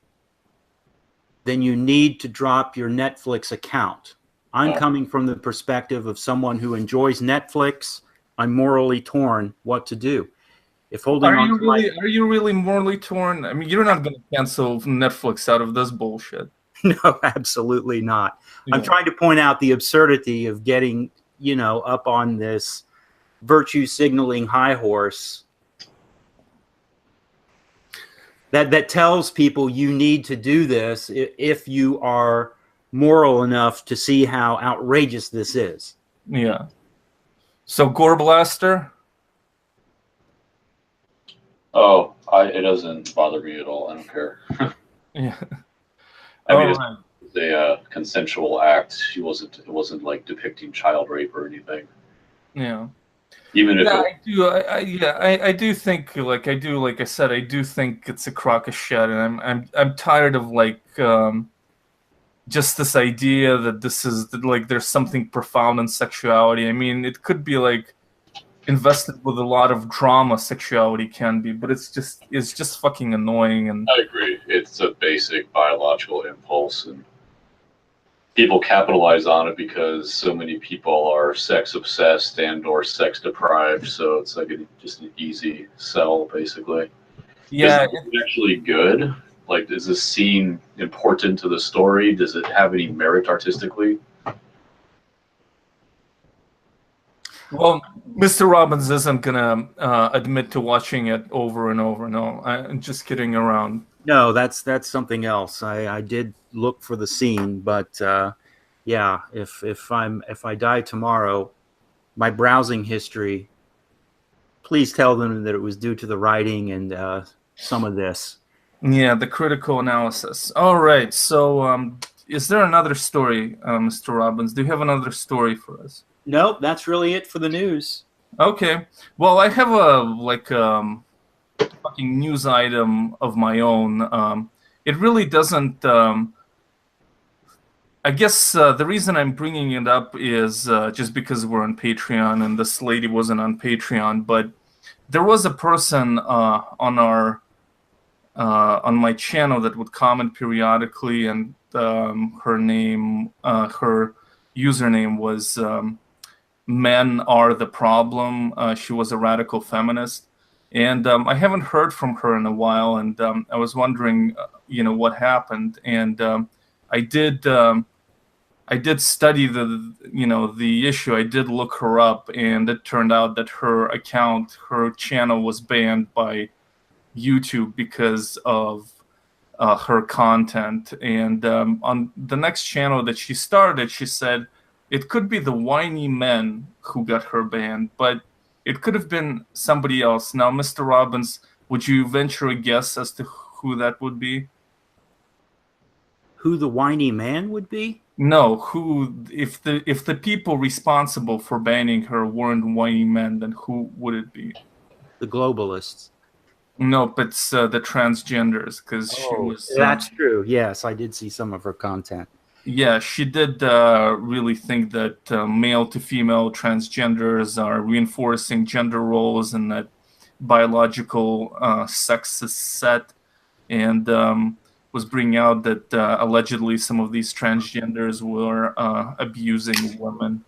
then you need to drop your Netflix account. I'm coming from the perspective of someone who enjoys Netflix. I'm morally torn what to do. If holding Are on you to my... really? Are you really morally torn? I mean, you're not going to cancel Netflix out of this bullshit. No, absolutely not. Yeah. I'm trying to point out the absurdity of getting, up on this virtue signaling high horse that tells people you need to do this if you are moral enough to see how outrageous this is. Yeah. So Gore Blaster? Oh, it doesn't bother me at all. I don't care. Yeah. I mean, right. it's a consensual act. It wasn't like depicting child rape or anything. Yeah. Even if I do think, like I said, I do think it's a crock of shit, and I'm tired of just this idea that this is like there's something profound in sexuality. I mean, it could be like invested with a lot of drama, sexuality can be, but it's just fucking annoying. And I agree. It's a basic biological impulse, and people capitalize on it because so many people are sex obsessed and or sex deprived. So it's like just an easy sell, basically. yeah, Is it actually good? Like, is this scene important to the story? Does it have any merit artistically? well, Mr. Robbins isn't gonna admit to watching it over and over. No, I'm just kidding around. No, that's something else. I did look for the scene, but yeah, if I die tomorrow, my browsing history, please tell them that it was due to the writing and some of this. Yeah, the critical analysis. All right. So, is there another story, Mr. Robbins? Do you have another story for us? Nope, that's really it for the news. Okay. Well, I have a fucking news item of my own. It really doesn't. I guess the reason I'm bringing it up is just because we're on Patreon, and this lady wasn't on Patreon, but there was a person on my channel that would comment periodically, and her username was Men Are the Problem. She was a radical feminist, and I haven't heard from her in a while, and I was wondering, what happened, and I did study the issue. I did look her up, and it turned out that her channel was banned by YouTube because of her content. And on the next channel that she started, she said it could be the whiny men who got her banned, but it could have been somebody else. Now, Mr. Robbins, would you venture a guess as to who that would be? Who the whiny man would be? No, if the people responsible for banning her weren't whiny men, then who would it be? The globalists. Nope, it's the transgenders, because she was. That's true. Yes, I did see some of her content. Yeah, she did really think that male to female transgenders are reinforcing gender roles, and that biological sex is set, and was bringing out that allegedly some of these transgenders were abusing women.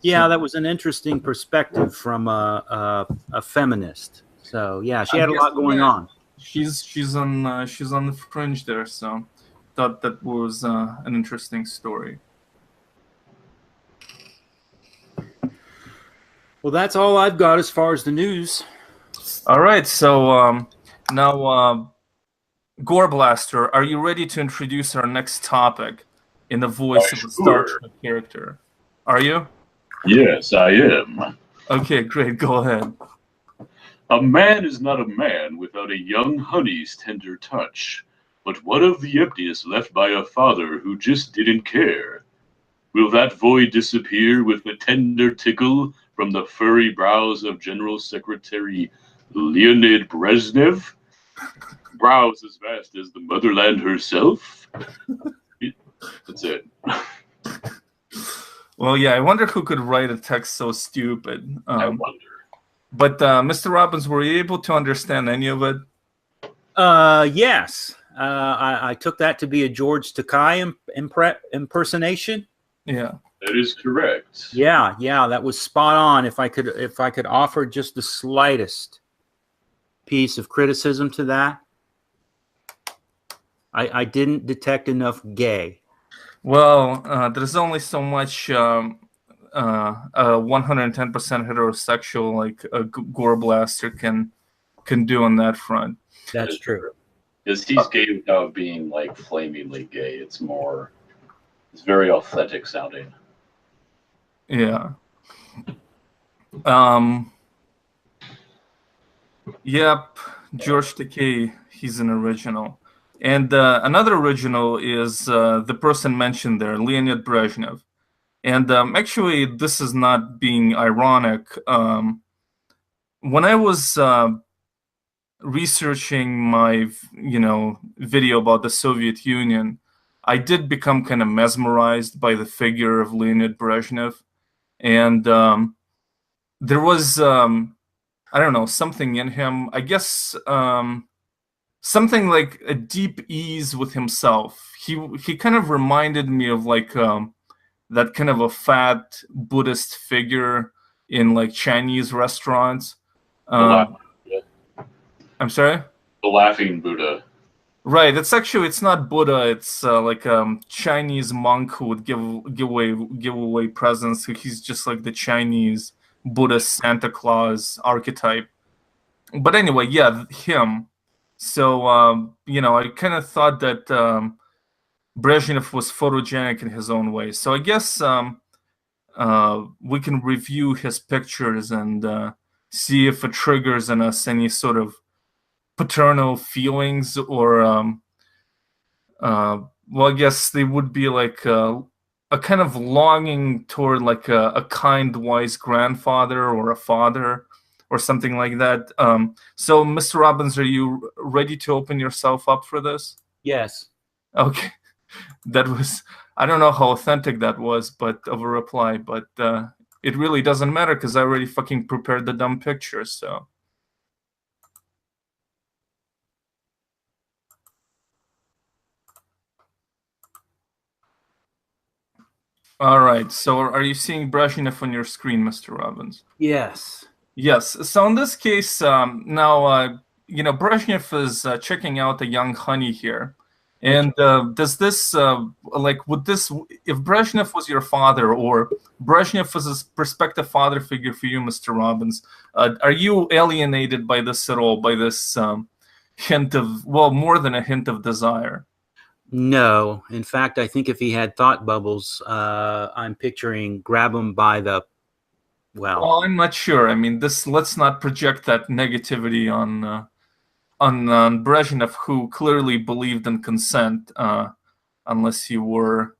Yeah, that was an interesting perspective from a feminist. So yeah, she had a lot going on. She's on the fringe there, so thought that was an interesting story. Well, that's all I've got as far as the news. All right, so now, Gore Blaster, are you ready to introduce our next topic in the voice of a Star Trek character? Are you? Yes, I am. Okay, great. Go ahead. A man is not a man without a young honey's tender touch. But what of the emptiness left by a father who just didn't care? Will that void disappear with a tender tickle from the furry brows of General Secretary Leonid Brezhnev? Brows as vast as the motherland herself? That's it. Well, yeah, I wonder who could write a text so stupid. I wonder. But Mr. Robbins, were you able to understand any of it? Yes. I took that to be a George Takei impersonation. Yeah. That is correct. Yeah, that was spot on. If I could offer just the slightest piece of criticism to that, I didn't detect enough gay. Well, there's only so much 110% heterosexual like a Gore Blaster can do on that front. That's true. Because he's gay without being like flamingly gay. It's very authentic sounding. Yeah. Yep. George Takei, he's an original. And another original is the person mentioned there, Leonid Brezhnev. And actually, this is not being ironic. When I was researching my, video about the Soviet Union, I did become kind of mesmerized by the figure of Leonid Brezhnev. And there was, I don't know, something in him. I guess something like a deep ease with himself. He kind of reminded me of like that kind of a fat Buddhist figure in like Chinese restaurants. I'm sorry? The laughing Buddha. Right. It's not Buddha. It's like a Chinese monk who would give away presents. He's just like the Chinese Buddhist Santa Claus archetype. But anyway, yeah, him. So I kind of thought that Brezhnev was photogenic in his own way. So I guess we can review his pictures and see if it triggers in us any sort of paternal feelings, or well, I guess they would be like a kind of longing toward like a kind, wise grandfather or a father or something like that. So, Mr. Robbins, are you ready to open yourself up for this? Yes. Okay. That was, I don't know how authentic that was, but of a reply, but it really doesn't matter because I already fucking prepared the dumb picture, so. All right, so are you seeing Brezhnev on your screen, Mr. Robbins? Yes. Yes, so in this case, now, Brezhnev is checking out a young honey here. And does this, would this, if Brezhnev was your father, or Brezhnev was a prospective father figure for you, Mr. Robbins, are you alienated by this at all, by this hint of, well, more than a hint of desire? No. In fact, I think if he had thought bubbles, I'm picturing grab him by the, well, I'm not sure. I mean, let's not project that negativity on Brezhnev, who clearly believed in consent, unless you were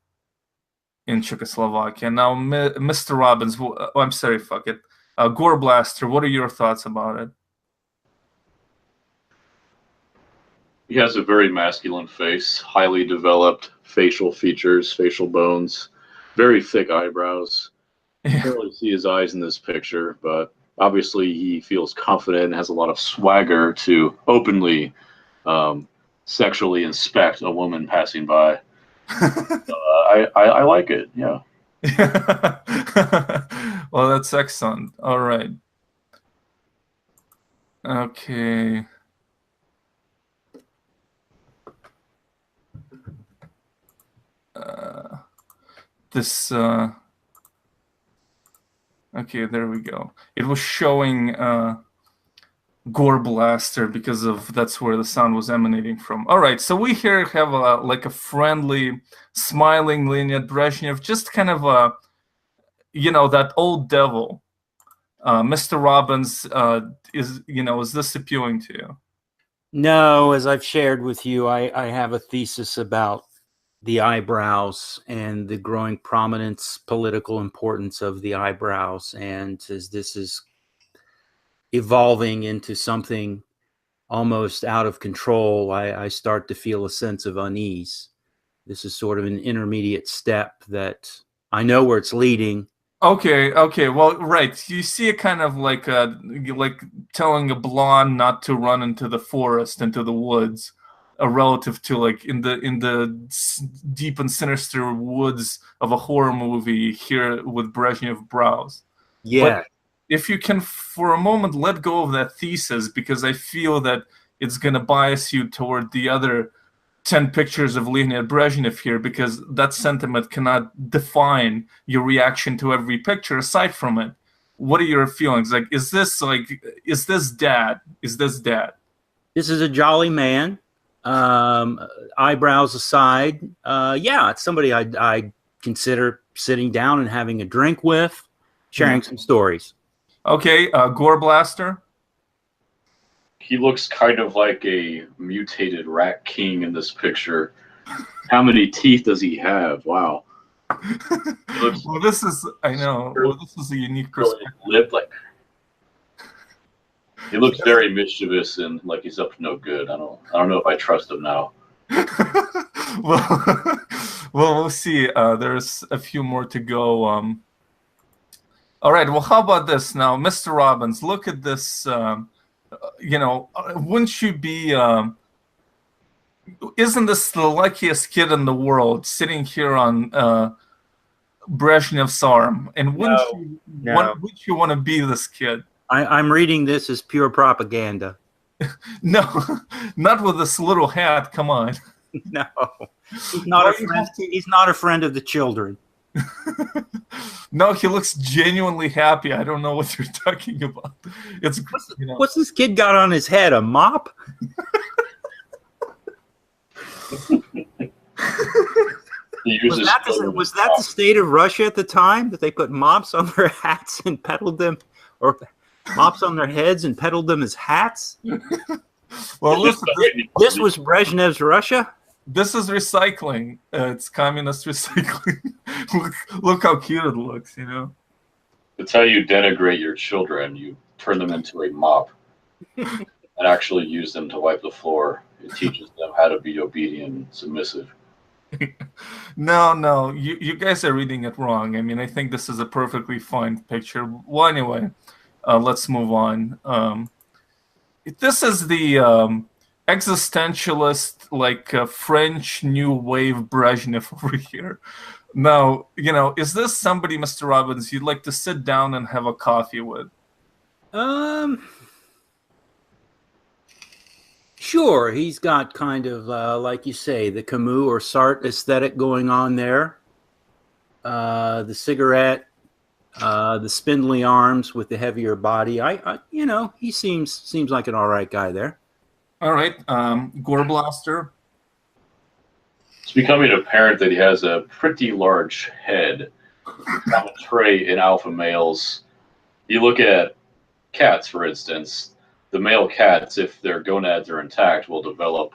in Czechoslovakia. Now, Mr. Robbins, I'm sorry, fuck it. Gore Blaster, what are your thoughts about it? He has a very masculine face, highly developed facial features, facial bones, very thick eyebrows. You can't really see his eyes in this picture, but obviously he feels confident and has a lot of swagger to openly sexually inspect a woman passing by. I like it, yeah. Well, that's excellent. All right. Okay. Okay, there we go. It was showing Gore Blaster because that's where the sound was emanating from. All right, so we here have like a friendly, smiling Leonid Brezhnev, just kind of that old devil. Mr. Robbins, is this appealing to you? No, as I've shared with you, I have a thesis about the eyebrows and the growing prominence, political importance of the eyebrows. And as this is evolving into something almost out of control, I start to feel a sense of unease. This is sort of an intermediate step that I know where it's leading. Okay, okay. Well, right. You see it kind of like telling a blonde not to run into the forest, into the woods, relative to like in the deep and sinister woods of a horror movie here with Brezhnev brows. But Yeah. if you can for a moment let go of that thesis, because I feel that it's going to bias you toward the other 10 pictures of Leonid Brezhnev here, because that sentiment cannot define your reaction to every picture aside from it. What are your feelings? Is this dad? Is this dad? This is a jolly man. Um, Eyebrows aside, yeah, it's somebody I consider sitting down and having a drink with, sharing some stories. Okay, Gore Blaster. He looks kind of like a mutated rat king in this picture. How many teeth does he have? Wow. Well, this is, I know. Well, this is a unique perspective. Lip, like, he looks very mischievous and like he's up to no good. I don't know if I trust him now. well, well, we'll see. There's a few more to go. All right. Well, how about this now, Mr. Robbins? Look at this. Wouldn't you be? Isn't this the luckiest kid in the world sitting here on Brezhnev's arm? And wouldn't you want to be this kid? I'm reading this as pure propaganda. No, not with this little hat. Come on. No, he's not a friend. He's not a friend of the children. No, he looks genuinely happy. I don't know what you're talking about. It's What's this kid got on his head? A mop? Was that the state of Russia at the time, that they put mops on their hats and peddled them, or mops on their heads and peddled them as hats? Well, listen, this was Brezhnev's Russia. This is recycling. It's communist recycling. look how cute it looks, you know. It's how you denigrate your children. You turn them into a mop and actually use them to wipe the floor. It teaches them how to be obedient and submissive. No, you guys are reading it wrong. I mean, I think this is a perfectly fine picture. Well, anyway, let's move on. This is the existentialist, like French New Wave Brezhnev over here. Now, is this somebody, Mr. Robbins, you'd like to sit down and have a coffee with? Sure. He's got kind of, like you say, the Camus or Sartre aesthetic going on there. The cigarette, the spindly arms with the heavier body. He seems like an all right guy there. All right, Gore Blaster. It's becoming apparent that he has a pretty large head, common trait in alpha males. You look at cats, for instance. The male cats, if their gonads are intact, will develop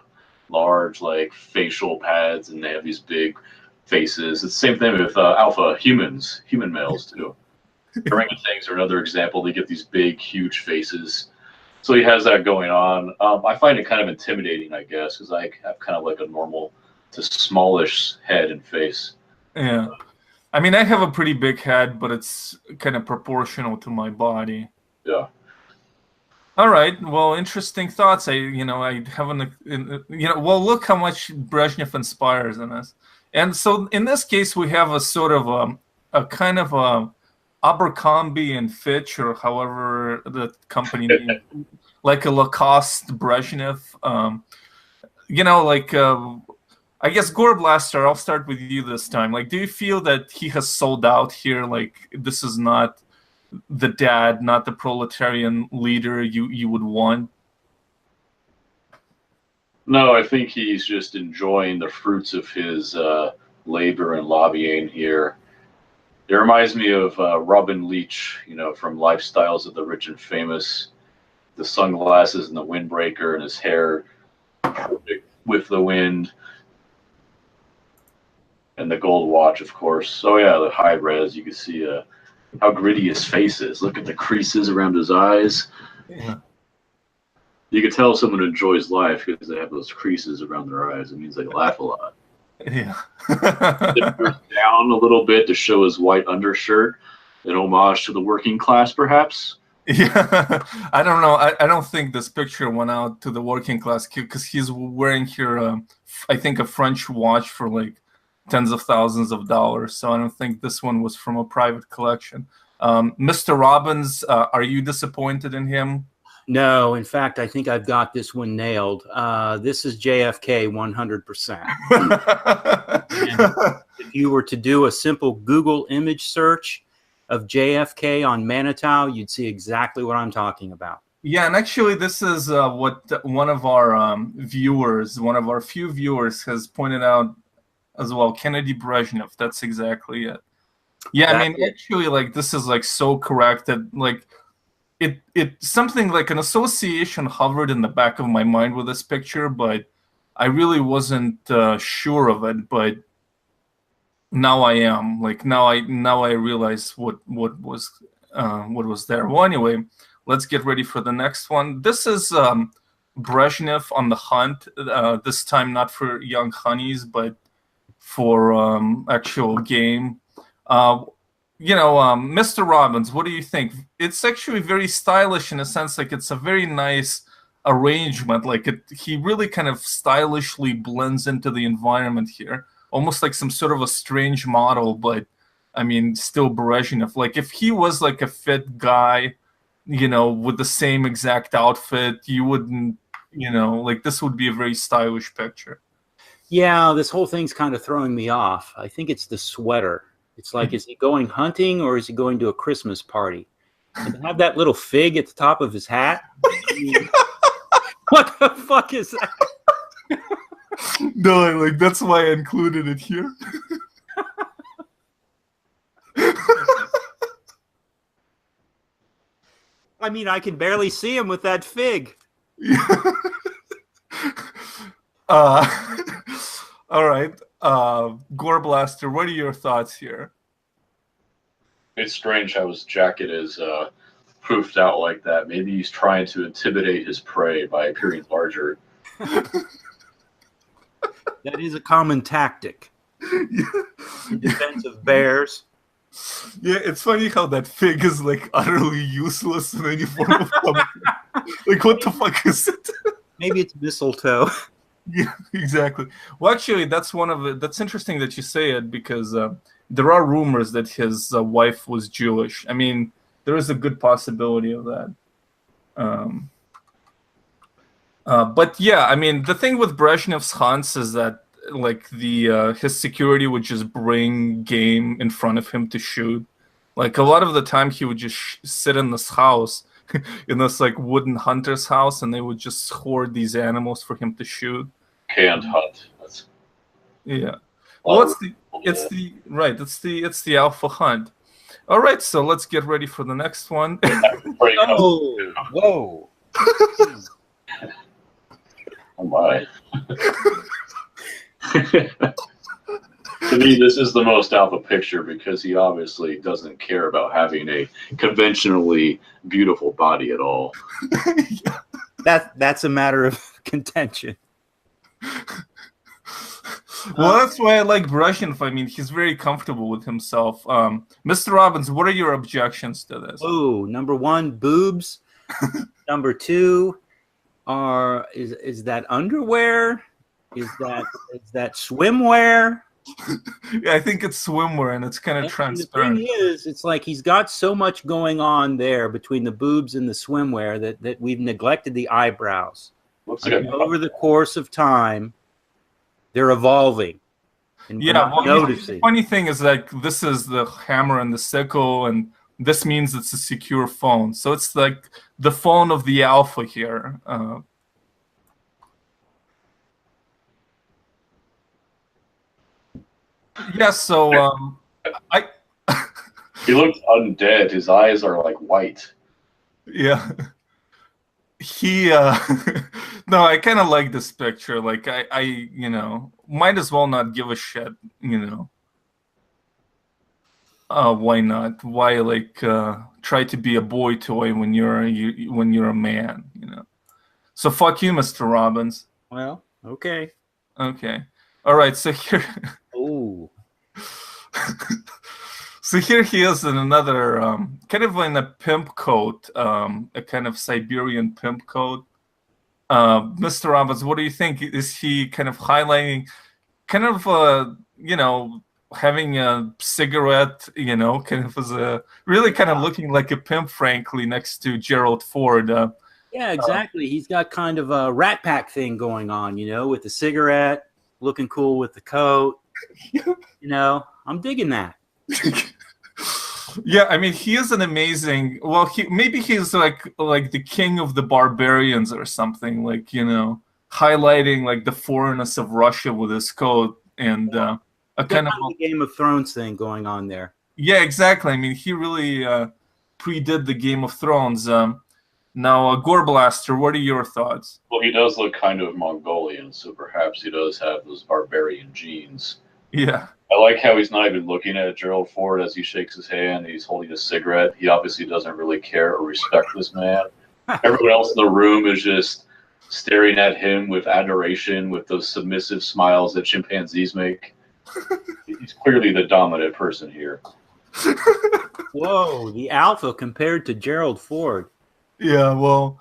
large, like, facial pads, and they have these big faces. It's the same thing with alpha human males, too. Orangutans are another example. They get these big, huge faces. So he has that going on. I find it kind of intimidating, I guess, because I have kind of like a normal to smallish head and face. Yeah. I mean, I have a pretty big head, but it's kind of proportional to my body. Yeah. All right. Well, interesting thoughts. I haven't, well, look how much Brezhnev inspires in us. And so in this case, we have a sort of a kind of a Abercrombie and Fitch, or however the company name, like a Lacoste Brezhnev. I guess Gore Blaster, I'll start with you this time. Like, do you feel that he has sold out here? Like, this is not the dad, not the proletarian leader you would want? No, I think he's just enjoying the fruits of his labor and lobbying here. It reminds me of Robin Leach, from Lifestyles of the Rich and Famous. the sunglasses and the windbreaker and his hair perfect with the wind. And the gold watch, of course. So yeah, the high res, you can see how gritty his face is. Look at the creases around his eyes. Yeah. You can tell someone enjoys life because they have those creases around their eyes. It means they laugh a lot. Yeah. Zippers down a little bit to show his white undershirt, an homage to the working class, perhaps. Yeah, I don't know. I don't think this picture went out to the working class because he's wearing here, I think, a French watch for like tens of thousands of dollars. So I don't think this one was from a private collection. Mr. Robbins, are you disappointed in him? No, in fact, I think I've got this one nailed. This is JFK 100%. If you were to do a simple Google image search of JFK on Manitou, you'd see exactly what I'm talking about. Yeah, and actually this is what one of our viewers, one of our few viewers has pointed out as well. Kennedy Brezhnev, that's exactly it. Yeah, I mean, actually, like, this is like so correct that like it something like an association hovered in the back of my mind with this picture, but I really wasn't sure of it. But now I am. Like now I realize what was there. Well, anyway, let's get ready for the next one. This is Brezhnev on the hunt. This time not for young honeys, but for actual game. Mr. Robbins, what do you think? It's actually very stylish in a sense. Like it's a very nice arrangement. Like he really kind of stylishly blends into the environment here, almost like some sort of a strange model. But I mean, still Brezhnev. Like if he was like a fit guy, with the same exact outfit, you wouldn't, like this would be a very stylish picture. Yeah, this whole thing's kind of throwing me off. I think it's the sweater. It's like, is he going hunting or is he going to a Christmas party? And to have that little fig at the top of his hat. I mean, what the fuck is that? No, like that's why I included it here. I mean, I can barely see him with that fig. Yeah. All right. Gore Blaster, what are your thoughts here? It's strange how his jacket is proofed out like that. Maybe he's trying to intimidate his prey by appearing larger. That is a common tactic in defense of bears. Yeah, it's funny how that fig is like utterly useless in any form of commentary. Like, what the fuck is it? Maybe it's mistletoe. Yeah, exactly. Well, actually, that's that's interesting that you say it because there are rumors that his wife was Jewish. I mean, there is a good possibility of that. But yeah, I mean, the thing with Brezhnev's hunts is that like his security would just bring game in front of him to shoot. Like a lot of the time, he would just sit in this house, in this like wooden hunter's house, and they would just hoard these animals for him to shoot. Canned hunt. That's yeah. Well, it's the alpha hunt. All right, so let's get ready for the next one. Oh, whoa! Oh my. To me, this is the most alpha picture because he obviously doesn't care about having a conventionally beautiful body at all. That's a matter of contention. Well, that's why I like Brezhnev. I mean, he's very comfortable with himself. Mr. Robbins, what are your objections to this? Oh, number one, boobs. Number two, is that underwear? Is that swimwear? Yeah, I think it's swimwear, and it's kind of transparent. The thing is, it's like he's got so much going on there between the boobs and the swimwear that we've neglected the eyebrows. Over the course of time, they're evolving. And yeah, well, noticing. The funny thing is like this is the hammer and the sickle, and this means it's a secure phone. So it's like the phone of the alpha here. Yeah, so he looked undead. His eyes are like white. Yeah. he no, I kind of like this picture. Like might as well not give a shit, why not? Why try to be a boy toy when you're a man? So fuck you, Mr. Robbins. Well, okay. Okay. All right, so here Oh. so here he is in another kind of in a pimp coat, a kind of Siberian pimp coat. Mr. Robbins, what do you think? Is he kind of highlighting, kind of, having a cigarette, kind of as a really kind of looking like a pimp, frankly, next to Gerald Ford? Yeah, exactly. He's got kind of a Rat Pack thing going on, with the cigarette, looking cool with the coat. I'm digging that. Yeah, I mean, he is an amazing. Well, maybe he's like the king of the barbarians or something, highlighting like the foreignness of Russia with his coat and a kind of a Game of Thrones thing going on there. Yeah, exactly. I mean, he really predid the Game of Thrones. Now, Gore Blaster, what are your thoughts? Well, he does look kind of Mongolian, so perhaps he does have those barbarian genes. Yeah. I like how he's not even looking at Gerald Ford as he shakes his hand. He's holding a cigarette. He obviously doesn't really care or respect this man. Everyone else in the room is just staring at him with adoration, with those submissive smiles that chimpanzees make. He's clearly the dominant person here. Whoa, the alpha compared to Gerald Ford. Yeah, well,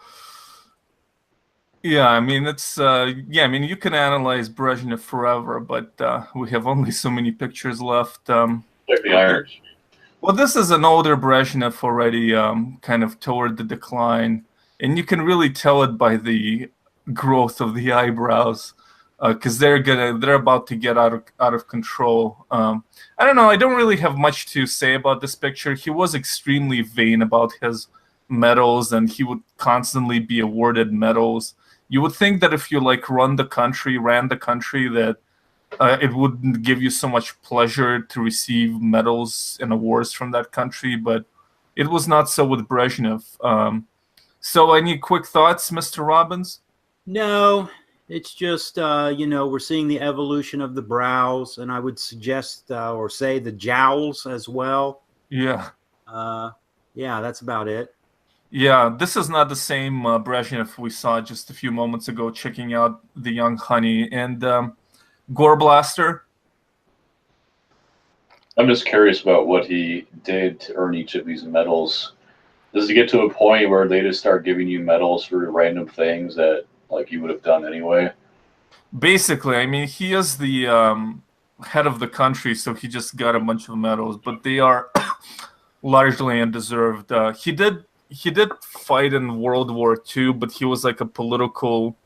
yeah, I mean, you can analyze Brezhnev forever, but we have only so many pictures left. Like the irons. Well, this is an older Brezhnev already, kind of toward the decline, and you can really tell it by the growth of the eyebrows, because they're about to get out of control. I don't know. I don't really have much to say about this picture. He was extremely vain about his medals, and he would constantly be awarded medals. You would think that if you ran the country, that it wouldn't give you so much pleasure to receive medals and awards from that country, but it was not so with Brezhnev. So any quick thoughts, Mr. Robbins? No, it's just, we're seeing the evolution of the brows, and I would suggest or say the jowls as well. Yeah. Yeah, that's about it. Yeah, this is not the same Brezhnev we saw just a few moments ago checking out the young honey. And Gore Blaster? I'm just curious about what he did to earn each of these medals. Does it get to a point where they just start giving you medals for random things that you would have done anyway? Basically, I mean, he is the head of the country, so he just got a bunch of medals, but they are largely undeserved. He did fight in World War II, but he was like a political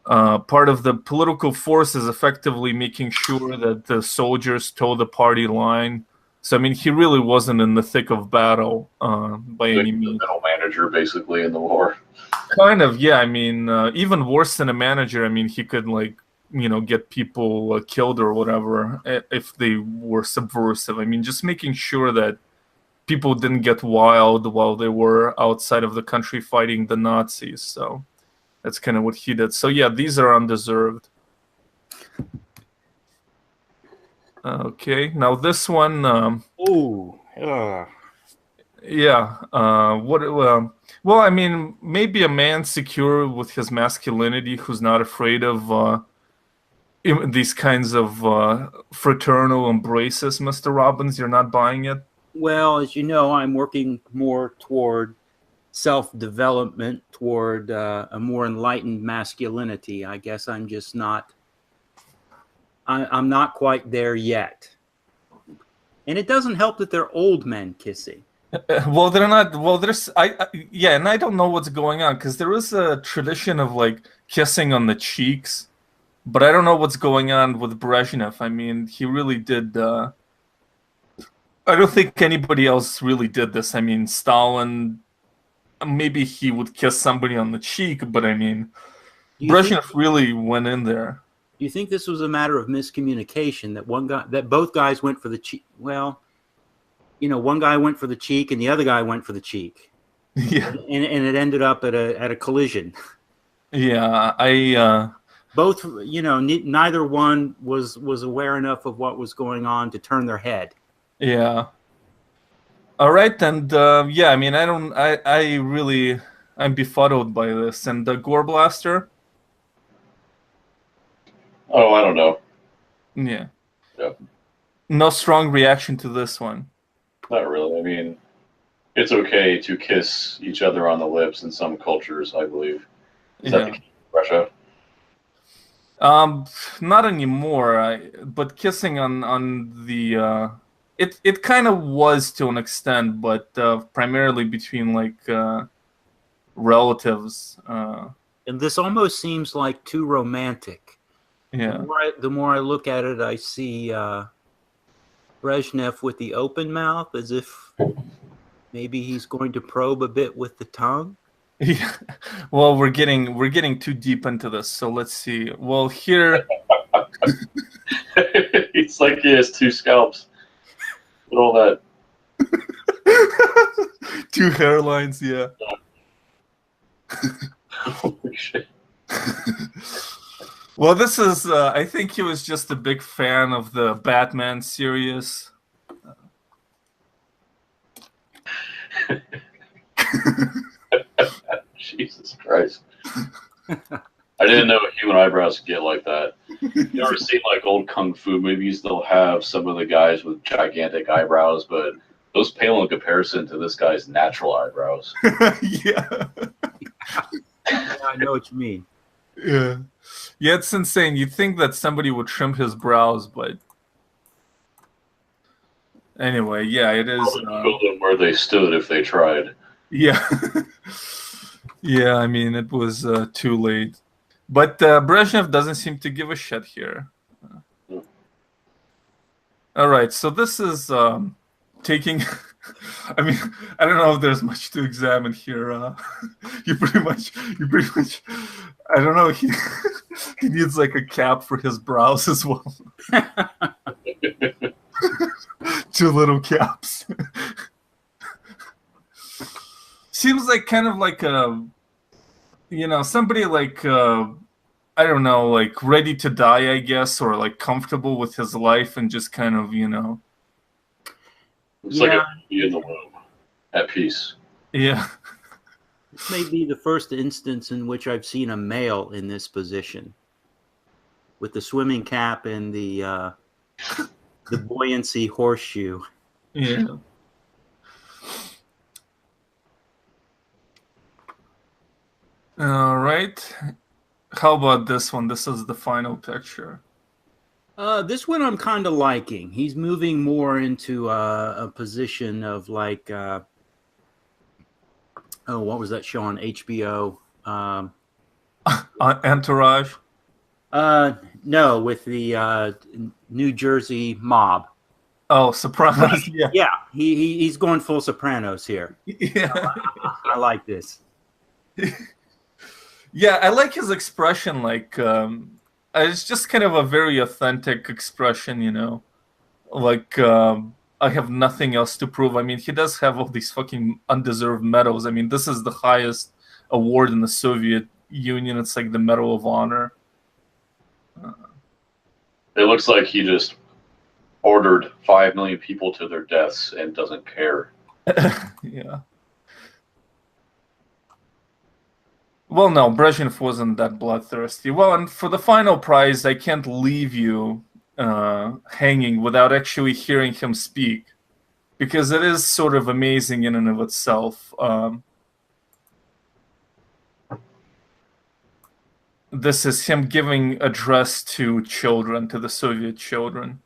part of the political forces, effectively making sure that the soldiers toe the party line. So I mean, he really wasn't in the thick of battle by any means. The middle manager, basically, in the war. Kind of, yeah. I mean, even worse than a manager. I mean, he could get people killed or whatever if they were subversive. I mean, just making sure that people didn't get wild while they were outside of the country fighting the Nazis. So that's kind of what he did. So yeah, these are undeserved. Okay, now this one. Yeah. Well, I mean, maybe a man secure with his masculinity who's not afraid of these kinds of fraternal embraces, Mr. Robbins. You're not buying it? Well, as you know, I'm working more toward self-development, toward a more enlightened masculinity. I guess I'm just not. I'm not quite there yet. And it doesn't help that they're old men kissing. Well, they're not. Well, yeah, and I don't know what's going on because there is a tradition of kissing on the cheeks, but I don't know what's going on with Brezhnev. I mean, he really did. I don't think anybody else really did this. I mean, Stalin, maybe he would kiss somebody on the cheek, but I mean, Brezhnev really went in there. Do you think this was a matter of miscommunication that both guys went for the cheek? Well, one guy went for the cheek and the other guy went for the cheek. Yeah, and it ended up at a collision. yeah. I Both, neither one was aware enough of what was going on to turn their head. yeah. All right, and yeah. I mean, I don't. I really. I'm befuddled by this. And the Gore Blaster. Oh, I don't know. Yeah. Yeah, No strong reaction to this one. not really. I mean, it's okay to kiss each other on the lips in some cultures, I believe. Is that the Yeah. case in Russia? Um, Not anymore. But kissing on the it kind of was to an extent, but primarily between like relatives. And this almost seems like too romantic. Yeah. The more I look at it, I see Brezhnev with the open mouth, as if maybe he's going to probe a bit with the tongue. Yeah. Well, we're getting too deep into this, so let's see. Well, here. It's like he has two scalps and all that. Two hairlines, yeah. Holy shit. Well, this is I think he was just a big fan of the Batman series. Jesus Christ. I didn't know human eyebrows could get like that. You ever seen like old kung fu movies? They'll have some of the guys with gigantic eyebrows, but those pale in comparison to this guy's natural eyebrows. Yeah. I know what you mean. Yeah. Yeah, it's insane. You'd think that somebody would trim his brows, but anyway, yeah, it is. Probably kill them where they stood if they tried. Yeah. Yeah, I mean, it was too late. But Brezhnev doesn't seem to give a shit here. All right, so this is taking. I mean, I don't know if there's much to examine here. You pretty much. I don't know. He he needs like a cap for his brows as well. Two little caps. Seems like kind of like a, somebody like I don't know, like ready to die, I guess, or like comfortable with his life and just kind of, It's like a baby in the womb, at peace. yeah. This may be the first instance in which I've seen a male in this position, with the swimming cap and the buoyancy horseshoe. Yeah. All right. How about this one? This is the final picture. This one I'm kind of liking. He's moving more into a position of like, what was that show on HBO? Entourage. No, with the New Jersey mob. Oh, Sopranos. Yeah. Yeah, he's going full Sopranos here. Yeah. I like this. Yeah, I like his expression. Like, it's just kind of a very authentic expression. Like, I have nothing else to prove. I mean, he does have all these fucking undeserved medals. I mean, this is the highest award in the Soviet Union. It's like the Medal of Honor. It looks like he just ordered 5 million people to their deaths and doesn't care. Yeah. Well, no, Brezhnev wasn't that bloodthirsty. Well, and for the final prize, I can't leave you hanging without actually hearing him speak, because it is sort of amazing in and of itself. This is him giving address to children, to the Soviet children.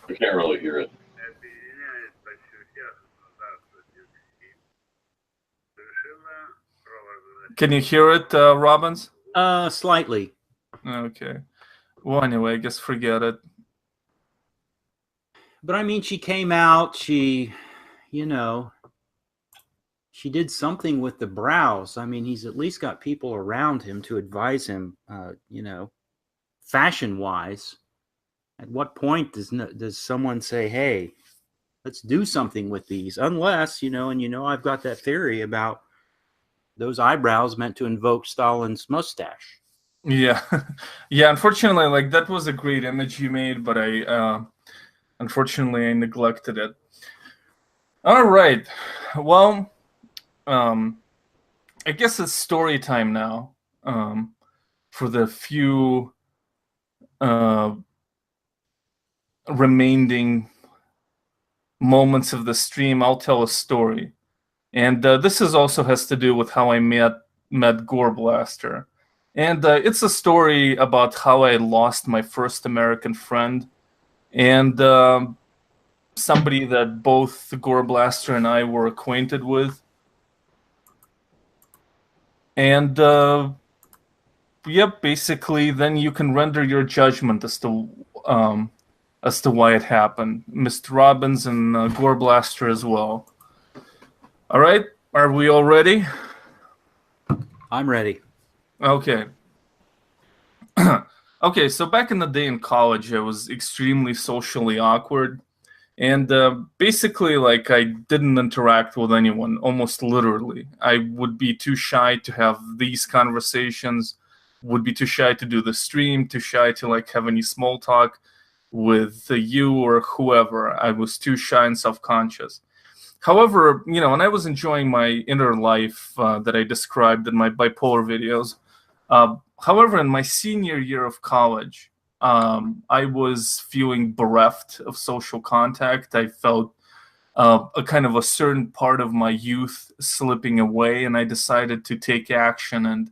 I can't really hear it. Can you hear it, Robbins? Slightly. Okay. Well, anyway, I guess forget it. But I mean, she came out, she, you know, she did something with the brows. I mean, he's at least got people around him to advise him, you know, fashion-wise. At what point does someone say, hey, let's do something with these? Unless, you know, and you know, I've got that theory about those eyebrows meant to invoke Stalin's mustache. Yeah. Yeah, unfortunately, like, that was a great image you made, but unfortunately, I neglected it. All right. Well, I guess it's story time now. For the few remaining moments of the stream, I'll tell a story. And this also has to do with how I met Gore Blaster. And it's a story about how I lost my first American friend, and somebody that both Gore Blaster and I were acquainted with. And yep, basically, then you can render your judgment as to why it happened. Mr. Robbins and Gore Blaster as well. All right, are we all ready? I'm ready. Okay. Okay, so back in the day in college, I was extremely socially awkward. And basically, like, I didn't interact with anyone, almost literally. I would be too shy to have these conversations, would be too shy to do the stream, too shy to, like, have any small talk with you or whoever. I was too shy and self-conscious. However, you know, and I was enjoying my inner life that I described in my bipolar videos. However, in my senior year of college, I was feeling bereft of social contact. I felt a kind of a certain part of my youth slipping away, and I decided to take action and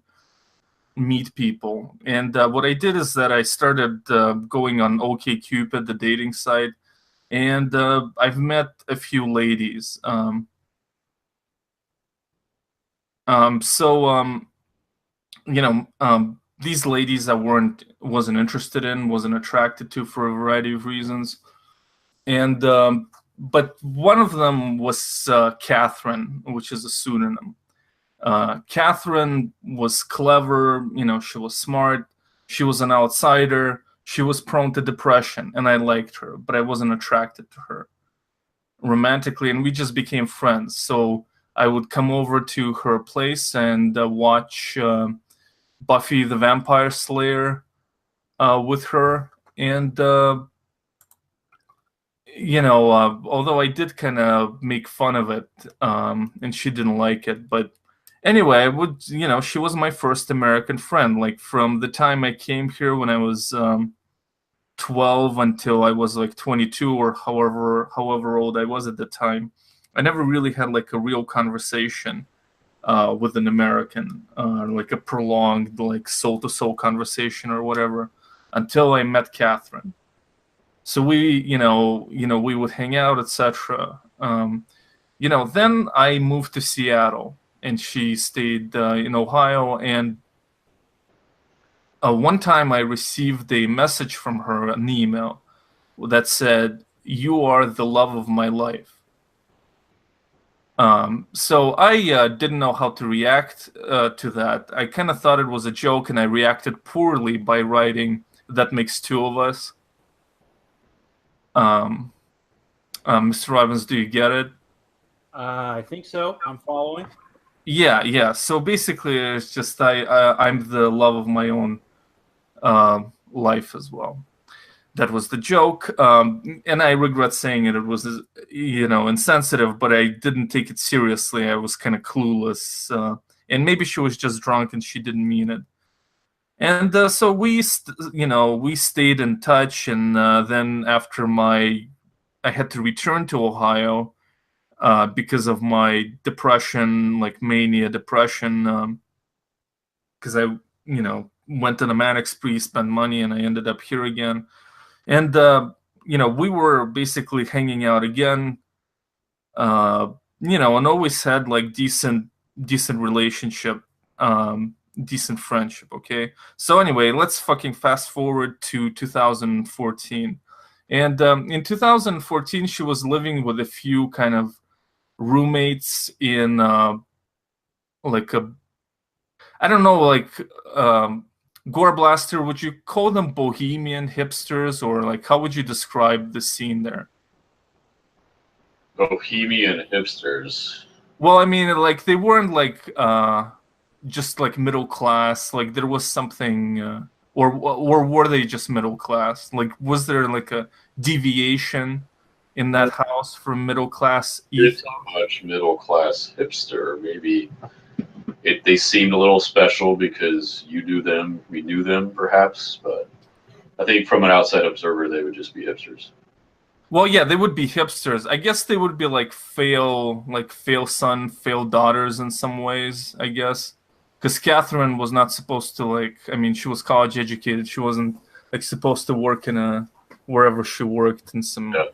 meet people. And what I did is that I started going on OkCupid, the dating site, and I've met a few ladies. You know, these ladies I wasn't interested in, wasn't attracted to for a variety of reasons, and but one of them was Catherine, which is a pseudonym. Catherine was clever, you know, she was smart, she was an outsider, she was prone to depression, and I liked her, but I wasn't attracted to her romantically, and we just became friends. So I would come over to her place and watch Buffy the Vampire Slayer with her, and you know, although I did kind of make fun of it, and she didn't like it, but anyway, I would, you know, she was my first American friend. Like, from the time I came here when I was 12 until I was like 22 or however old I was at the time, I never really had like a real conversation with an American, like a prolonged, like, soul-to-soul conversation or whatever, until I met Catherine. So we, we would hang out, etc. You know, then I moved to Seattle, and she stayed in Ohio. And one time I received a message from her, an email, that said, "You are the love of my life." So I didn't know how to react to that. I kind of thought it was a joke, and I reacted poorly by writing, "That makes two of us." Mr. Robbins, do you get it? I think so. I'm following. Yeah. So basically, it's just I'm the love of my own life as well. That was the joke, and I regret saying it. It was, insensitive, but I didn't take it seriously. I was kind of clueless, and maybe she was just drunk and she didn't mean it. And so we stayed in touch, and then after I had to return to Ohio because of my depression, like mania depression, because I went on a manic spree, spent money, and I ended up here again. And we were basically hanging out again, and always had like decent relationship, decent friendship. Okay, so anyway, let's fucking fast forward to 2014, and in 2014 she was living with a few kind of roommates in like a, I don't know, like Gore Blaster, would you call them bohemian hipsters, or like how would you describe the scene there? Bohemian hipsters. Well, I mean, like they weren't like just like middle class. Like there was something, or were they just middle class? Like was there like a deviation in that house from middle class It's ethos? not much middle class hipster. Maybe they seemed a little special because you knew them, we knew them, perhaps. But I think from an outside observer, they would just be hipsters. Well, yeah, they would be hipsters. I guess they would be like fail son, fail daughters in some ways, I guess. Because Catherine was not supposed to like, I mean, she was college educated. She wasn't like supposed to work in a wherever she worked in some. Yeah.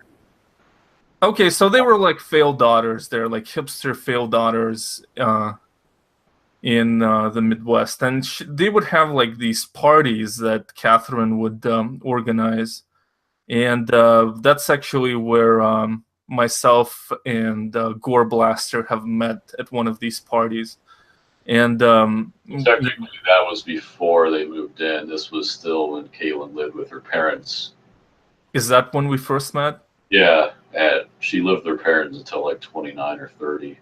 Okay, so they were like failed daughters. They're like hipster failed daughters in the Midwest, and they would have like these parties that Catherine would organize. And that's actually where myself and Gore Blaster have met at one of these parties. And Technically, that was before they moved in. This was still when Caitlin lived with her parents. is that when we first met? Yeah, and she lived with her parents until like 29 or 30.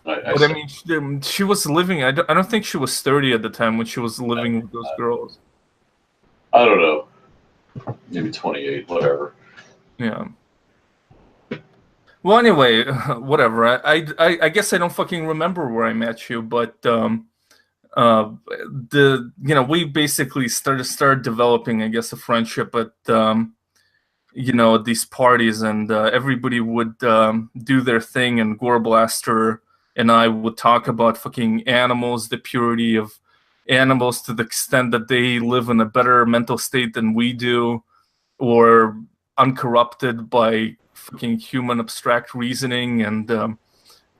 But I mean, she was living. I don't think she was 30 at the time when she was living with those girls. I don't know. Maybe 28, whatever. Yeah. Well, anyway, whatever. I guess I don't fucking remember where I met you, but we basically started developing, I guess, a friendship at at these parties, and everybody would do their thing, and Gore Blaster and I would talk about fucking animals, the purity of animals to the extent that they live in a better mental state than we do, or uncorrupted by fucking human abstract reasoning, and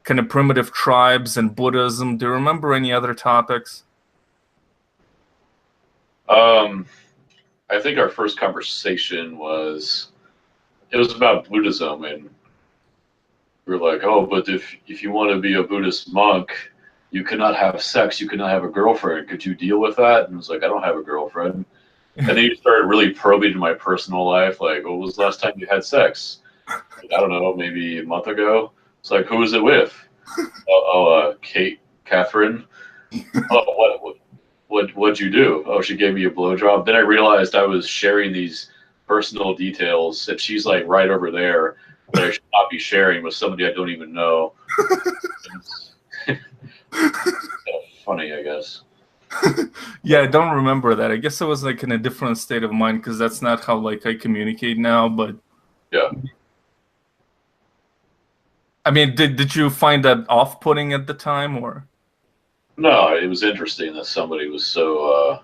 kind of primitive tribes and Buddhism. Do you remember any other topics? I think our first conversation was about Buddhism, and we were like, "Oh, but if you want to be a Buddhist monk, you cannot have sex. You cannot have a girlfriend. Could you deal with that?" And I was like, "I don't have a girlfriend." And then you started really probing into my personal life, like, "When was the last time you had sex?" Like, I don't know, maybe a month ago. It's like, "Who was it with?" Catherine. Oh, what'd you do? Oh, she gave me a blowjob. Then I realized I was sharing these personal details that she's like right over there that I should not be sharing with somebody I don't even know. It's kind of funny, I guess. Yeah, I don't remember that. I guess I was like in a different state of mind because that's not how like I communicate now. But yeah, I mean, did you find that off-putting at the time, or? No, it was interesting that somebody was so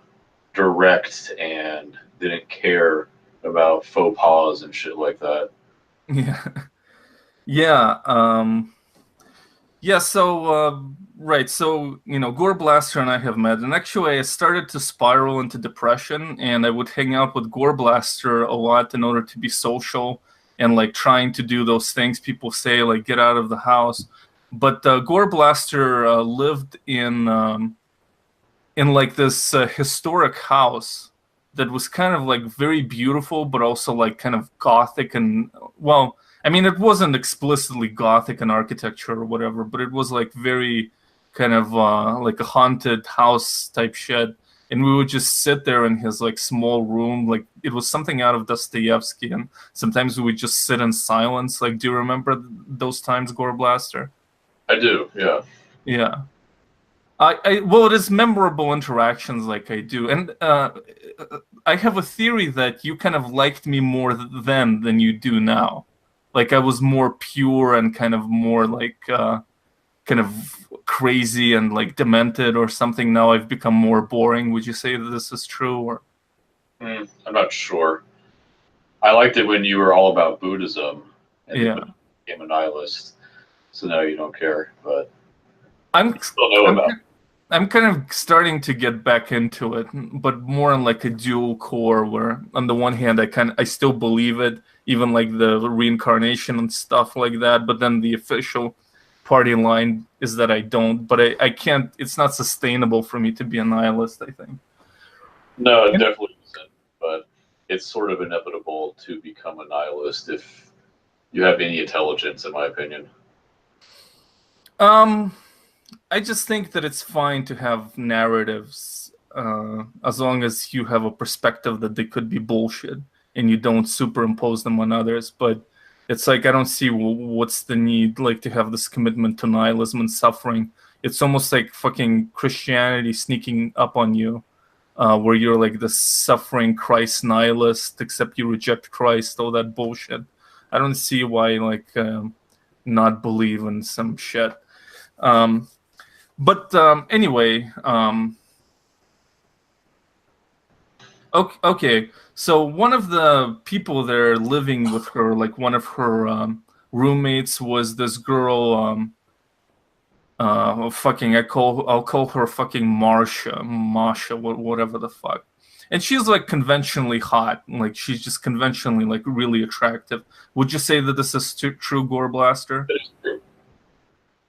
direct and didn't care about faux pas and shit like that. Yeah. Yeah. Yeah, so right, so Gore Blaster and I have met, and actually I started to spiral into depression, and I would hang out with Gore Blaster a lot in order to be social and like trying to do those things people say, like get out of the house. But Gore Blaster lived in like this historic house that was kind of like very beautiful, but also like kind of gothic and well. I mean, it wasn't explicitly Gothic in architecture or whatever, but it was like very kind of like a haunted house type shit. And we would just sit there in his like small room, like it was something out of Dostoevsky. And sometimes we would just sit in silence. Like, do you remember those times, Gore Blaster? I do, yeah. Yeah. Well, it is memorable interactions, like I do, and I have a theory that you kind of liked me more then than you do now. Like I was more pure and kind of more like kind of crazy and like demented or something. Now I've become more boring. Would you say that this is true? Or I'm not sure. I liked it when you were all about Buddhism and yeah, then became a nihilist. So now you don't care, but I'm you still know I'm about. I'm kind of starting to get back into it, but more on like a dual core where on the one hand I still believe it, even like the reincarnation and stuff like that, but then the official party line is that I don't, but I can't, it's not sustainable for me to be a nihilist, I think. No, it definitely isn't. But it's sort of inevitable to become a nihilist if you have any intelligence, in my opinion. Um, I just think that it's fine to have narratives, as long as you have a perspective that they could be bullshit and you don't superimpose them on others. But it's like I don't see what's the need like to have this commitment to nihilism and suffering. It's almost like fucking Christianity sneaking up on you, where you're like the suffering Christ nihilist, except you reject Christ, all that bullshit. I don't see why like not believe in some shit. Um, but anyway, okay. So one of the people there living with her, like one of her roommates, was this girl. Fucking, I'll call her fucking Marsha, whatever the fuck. And she's like conventionally hot, like she's just conventionally like really attractive. Would you say that this is true, Gore Blaster? That is true.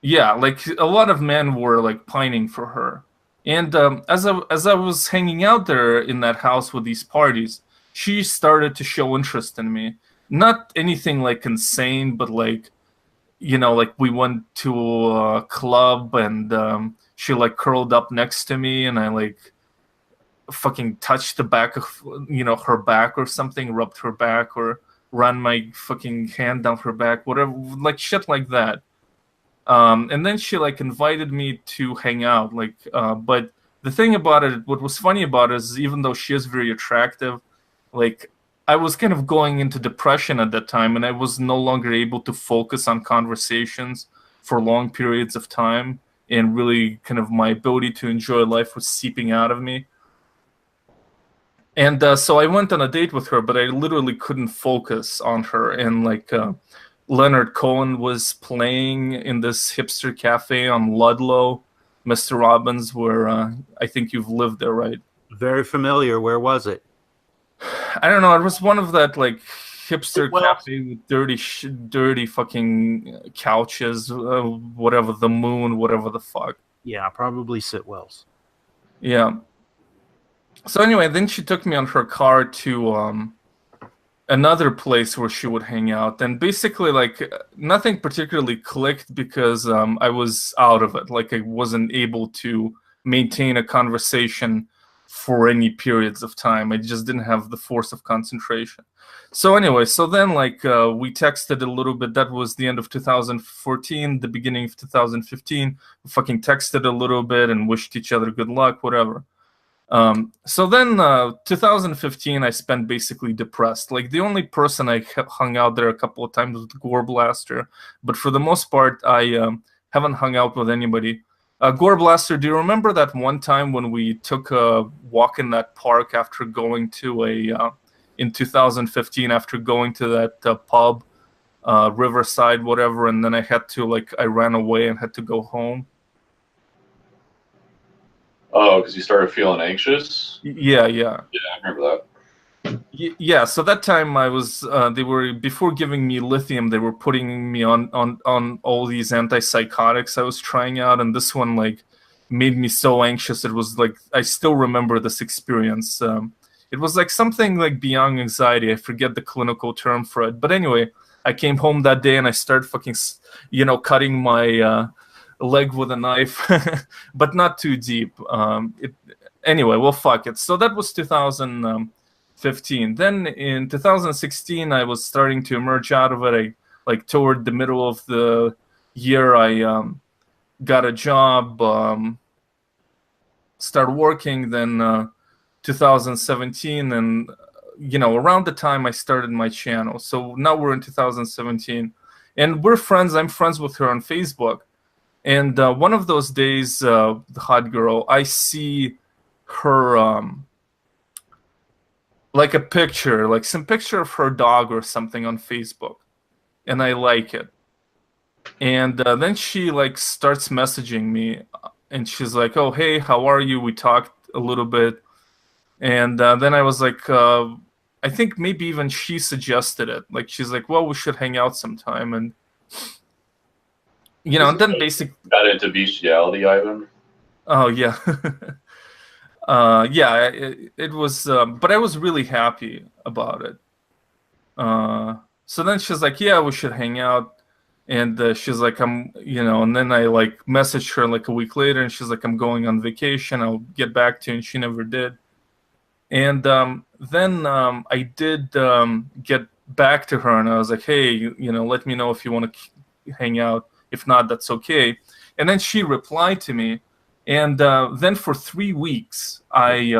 Yeah, like a lot of men were like pining for her. And as I was hanging out there in that house with these parties, she started to show interest in me. Not anything like insane, but like, you know, like we went to a club and she like curled up next to me and I like fucking touched the back of, you know, her back or something, rubbed her back or ran my fucking hand down her back, whatever, like shit like that. And then she like invited me to hang out, like, but the thing about it, what was funny about it is even though she is very attractive, like I was kind of going into depression at that time and I was no longer able to focus on conversations for long periods of time, and really kind of my ability to enjoy life was seeping out of me. And so I went on a date with her, but I literally couldn't focus on her. And like Leonard Cohen was playing in this hipster cafe on Ludlow, Mr. Robbins, where I think you've lived there, right? Very familiar. Where was it? I don't know. It was one of that like hipster Well, cafe with dirty fucking couches, whatever, the Moon, whatever the fuck. yeah, probably Sitwell's. Yeah. So anyway, then she took me on her car to another place where she would hang out, and basically like nothing particularly clicked because I was out of it. Like I wasn't able to maintain a conversation for any periods of time. I just didn't have the force of concentration. So anyway, so then like we texted a little bit. That was the end of 2014, the beginning of 2015. We fucking texted a little bit and wished each other good luck, whatever. So then 2015 I spent basically depressed. Like the only person I hung out there a couple of times was Gore Blaster, but for the most part I haven't hung out with anybody. Gore Blaster, do you remember that one time when we took a walk in that park after going to in 2015, after going to that pub, Riverside, whatever, and then I ran away and had to go home? Oh, because you started feeling anxious? Yeah. Yeah, I remember that. Yeah, so that time I was they were, before giving me lithium, they were putting me on all these antipsychotics I was trying out, and this one like made me so anxious. It was like I still remember this experience. It was like something like beyond anxiety. I forget the clinical term for it, but anyway, I came home that day and I started fucking cutting my leg with a knife, but not too deep. Anyway, well, fuck it. So that was 2015. Then in 2016, I was starting to emerge out of it. I like toward the middle of the year, I got a job, started working. Then 2017, and around the time I started my channel. So now we're in 2017, and we're friends. I'm friends with her on Facebook. And one of those days, the hot girl, I see her like a picture, like some picture of her dog or something on Facebook, and I like it. And then she like starts messaging me, and she's like, "Oh, hey, how are you? We talked a little bit." And then I was like, I think maybe even she suggested it. Like she's like, "Well, we should hang out sometime." And Is and this then when basic. you got into bestiality, Ivan? Oh yeah. Yeah, it was, but I was really happy about it. So then she's like, "Yeah, we should hang out." And she's like, and then I like messaged her like a week later, and she's like, "I'm going on vacation. I'll get back to you." And she never did. And then I did get back to her, and I was like, "Hey, let me know if you want to hang out. If not, that's okay." And then she replied to me, and then for 3 weeks, I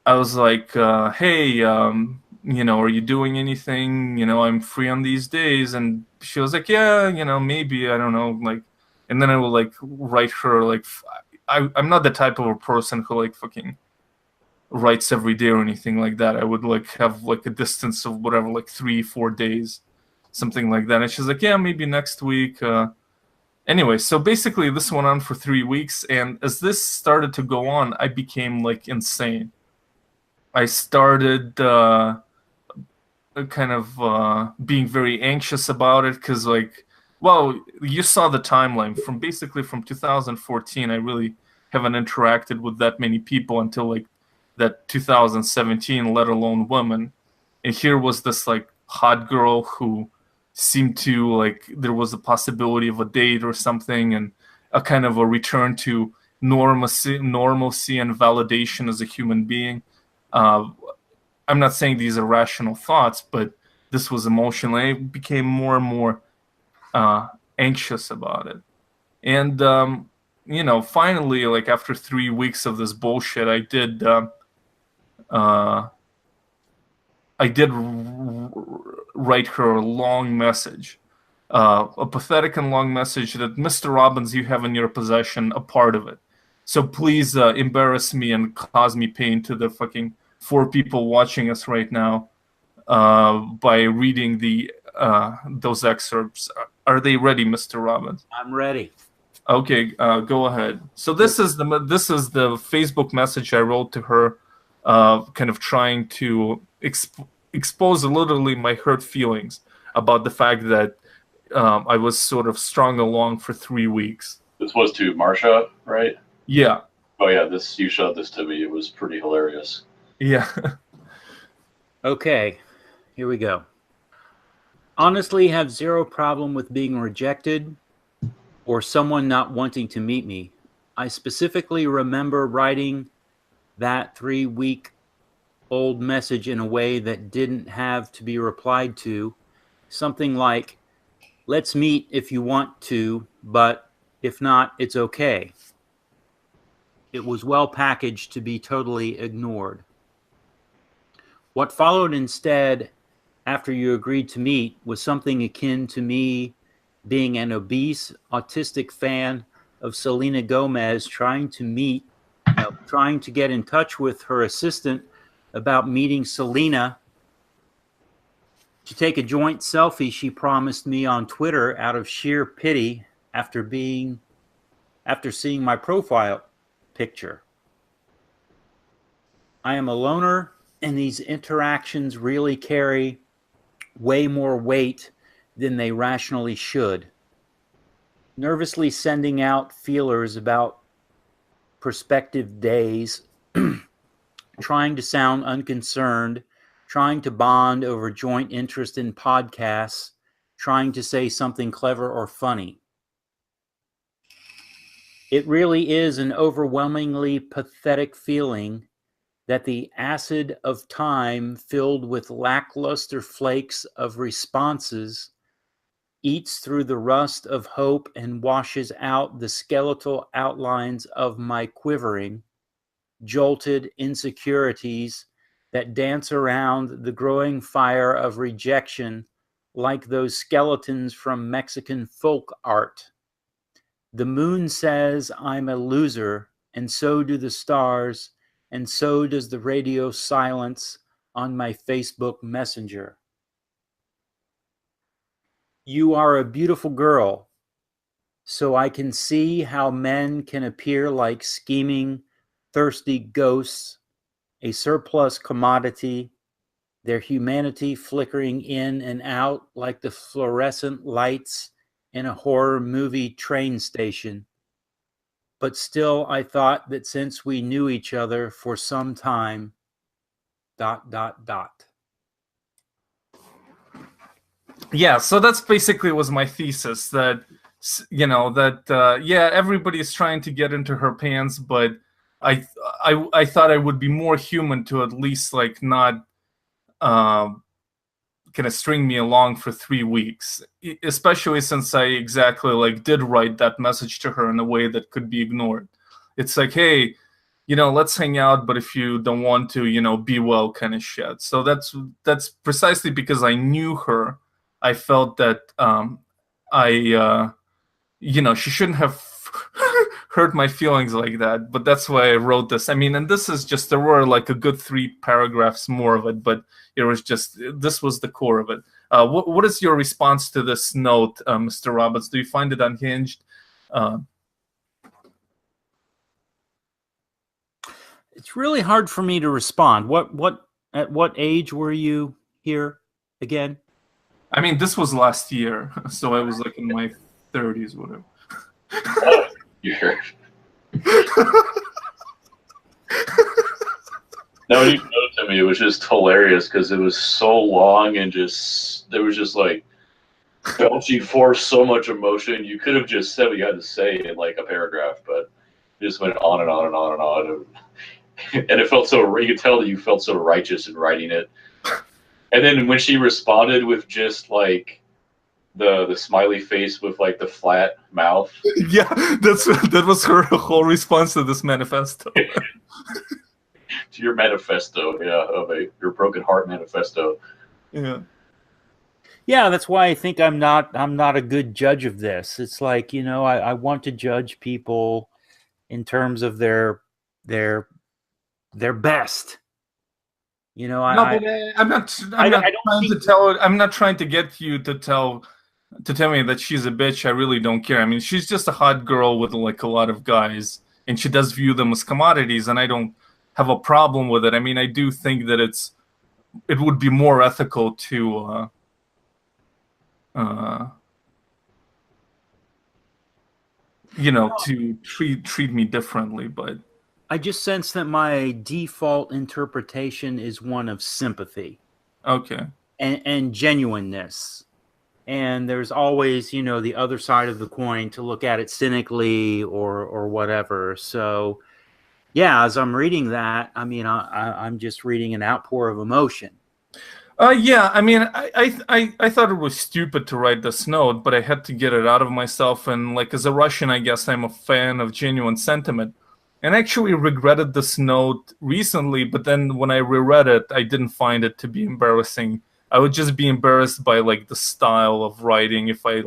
was like, "Hey, are you doing anything? I'm free on these days." And she was like, "Yeah, maybe, I don't know." Like, and then I will like write her like, I'm not the type of a person who like fucking writes every day or anything like that. I would like have like a distance of whatever, like 3-4 days, something like that. And she's like, "Yeah, maybe next week." Anyway, so basically this went on for 3 weeks, and as this started to go on, I became like insane. I started kind of being very anxious about it because, like, well, you saw the timeline from basically from 2014. I really haven't interacted with that many people until like that 2017, let alone women. And here was this like hot girl who seemed to like there was a possibility of a date or something, and a kind of a return to normalcy and validation as a human being. Uh, I'm not saying these are rational thoughts, but this was emotional. I became more and more uh, anxious about it. And finally, like after 3 weeks of this bullshit, uh, I did write her a long message, a pathetic and long message that, "Mr. Robbins, you have in your possession a part of it. So please embarrass me and cause me pain to the fucking 4 people watching us right now by reading those excerpts." Are they ready, Mr. Robbins? I'm ready. Okay, go ahead. So this is the Facebook message I wrote to her, kind of trying to expose literally my hurt feelings about the fact that I was sort of strung along for 3 weeks. This was to Marsha, right? Yeah, Oh yeah, you showed this to me. It was pretty hilarious. yeah. Okay, here we go. Honestly, have zero problem with being rejected or someone not wanting to meet me. I specifically remember writing that 3-week-old message in a way that didn't have to be replied to. Something like, "Let's meet if you want to, but if not, it's okay." It was well packaged to be totally ignored. What followed instead, after you agreed to meet, was something akin to me being an obese, autistic fan of Selena Gomez trying to get in touch with her assistant about meeting Selena to take a joint selfie she promised me on Twitter out of sheer pity after seeing my profile picture. I am a loner, and these interactions really carry way more weight than they rationally should. Nervously sending out feelers about prospective days, trying to sound unconcerned, trying to bond over joint interest in podcasts, trying to say something clever or funny. It really is an overwhelmingly pathetic feeling that the acid of time filled with lackluster flakes of responses eats through the rust of hope and washes out the skeletal outlines of my quivering, jolted insecurities that dance around the growing fire of rejection like those skeletons from Mexican folk art. The moon says I'm a loser, and so do the stars, and so does the radio silence on my Facebook Messenger. You are a beautiful girl, so I can see how men can appear like scheming, thirsty ghosts, a surplus commodity, their humanity flickering in and out like the fluorescent lights in a horror movie train station. But still, I thought that since we knew each other for some time, ... Yeah, so that's basically was my thesis, that yeah, everybody's trying to get into her pants, but I thought I would be more human to at least like not kind of string me along for 3 weeks, especially since I exactly like did write that message to her in a way that could be ignored. It's like, hey, let's hang out, but if you don't want to, be well, kind of shit. So that's precisely because I knew her. I felt that she shouldn't have hurt my feelings like that. But that's why I wrote this. I mean, and this is just, there were like a good 3 paragraphs more of it, but this was the core of it. What is your response to this note, Mr. Roberts? Do you find it unhinged? It's really hard for me to respond. At what age were you here again? I mean, this was last year, so I was like in my 30s, whatever. You heard. No, when you showed it to me, it was just hilarious because it was so long and there was just like belching forth so much emotion. You could have just said what you had to say in like a paragraph, but it just went on and on and on and on. And it felt so, you could tell that you felt so righteous in writing it. And then when she responded with just like the smiley face with like the flat mouth. Yeah, that was her whole response to this manifesto. To your manifesto, yeah, your broken heart manifesto. Yeah. Yeah, that's why I think I'm not a good judge of this. It's like, I want to judge people in terms of their best. I'm not trying to get you to tell me that she's a bitch. I really don't care. I mean, she's just a hot girl with like a lot of guys, and she does view them as commodities, and I don't have a problem with it. I mean, I do think that it would be more ethical to to treat me differently, but I just sense that my default interpretation is one of sympathy. Okay. And genuineness. And there's always, the other side of the coin to look at it cynically or whatever. So, yeah, as I'm reading that, I mean, I'm just reading an outpour of emotion. Yeah, I mean, I thought it was stupid to write this note, but I had to get it out of myself. And like, as a Russian, I guess I'm a fan of genuine sentiment. And I actually regretted this note recently, but then when I reread it, I didn't find it to be embarrassing. I would just be embarrassed by like the style of writing. If I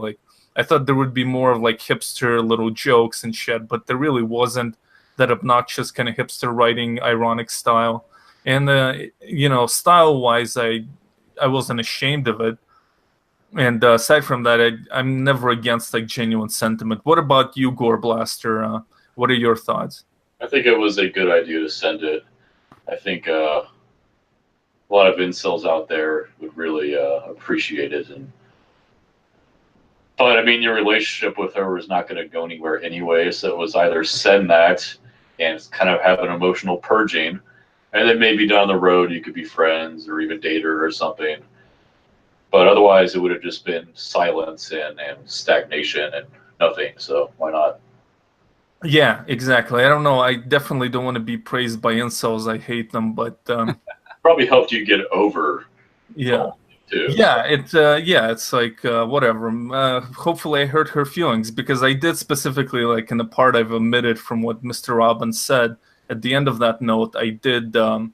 thought there would be more of like hipster little jokes and shit, but there really wasn't that obnoxious kind of hipster writing, ironic style. And style-wise, I wasn't ashamed of it. And aside from that, I'm never against like genuine sentiment. What about you, Gore Blaster? What are your thoughts? I think it was a good idea to send it. I think a lot of incels out there would really appreciate it. But I mean, your relationship with her was not going to go anywhere anyway, so it was either send that and kind of have an emotional purging, and then maybe down the road you could be friends or even date her or something. But otherwise, it would have just been silence and stagnation and nothing. So why not? Yeah, exactly. I don't know. I definitely don't want to be praised by incels. I hate them, but probably helped you get over. Yeah. Too. Yeah, it's like whatever. Hopefully, I hurt her feelings, because I did specifically, like in the part I've omitted from what Mr. Robbins said at the end of that note, I did kind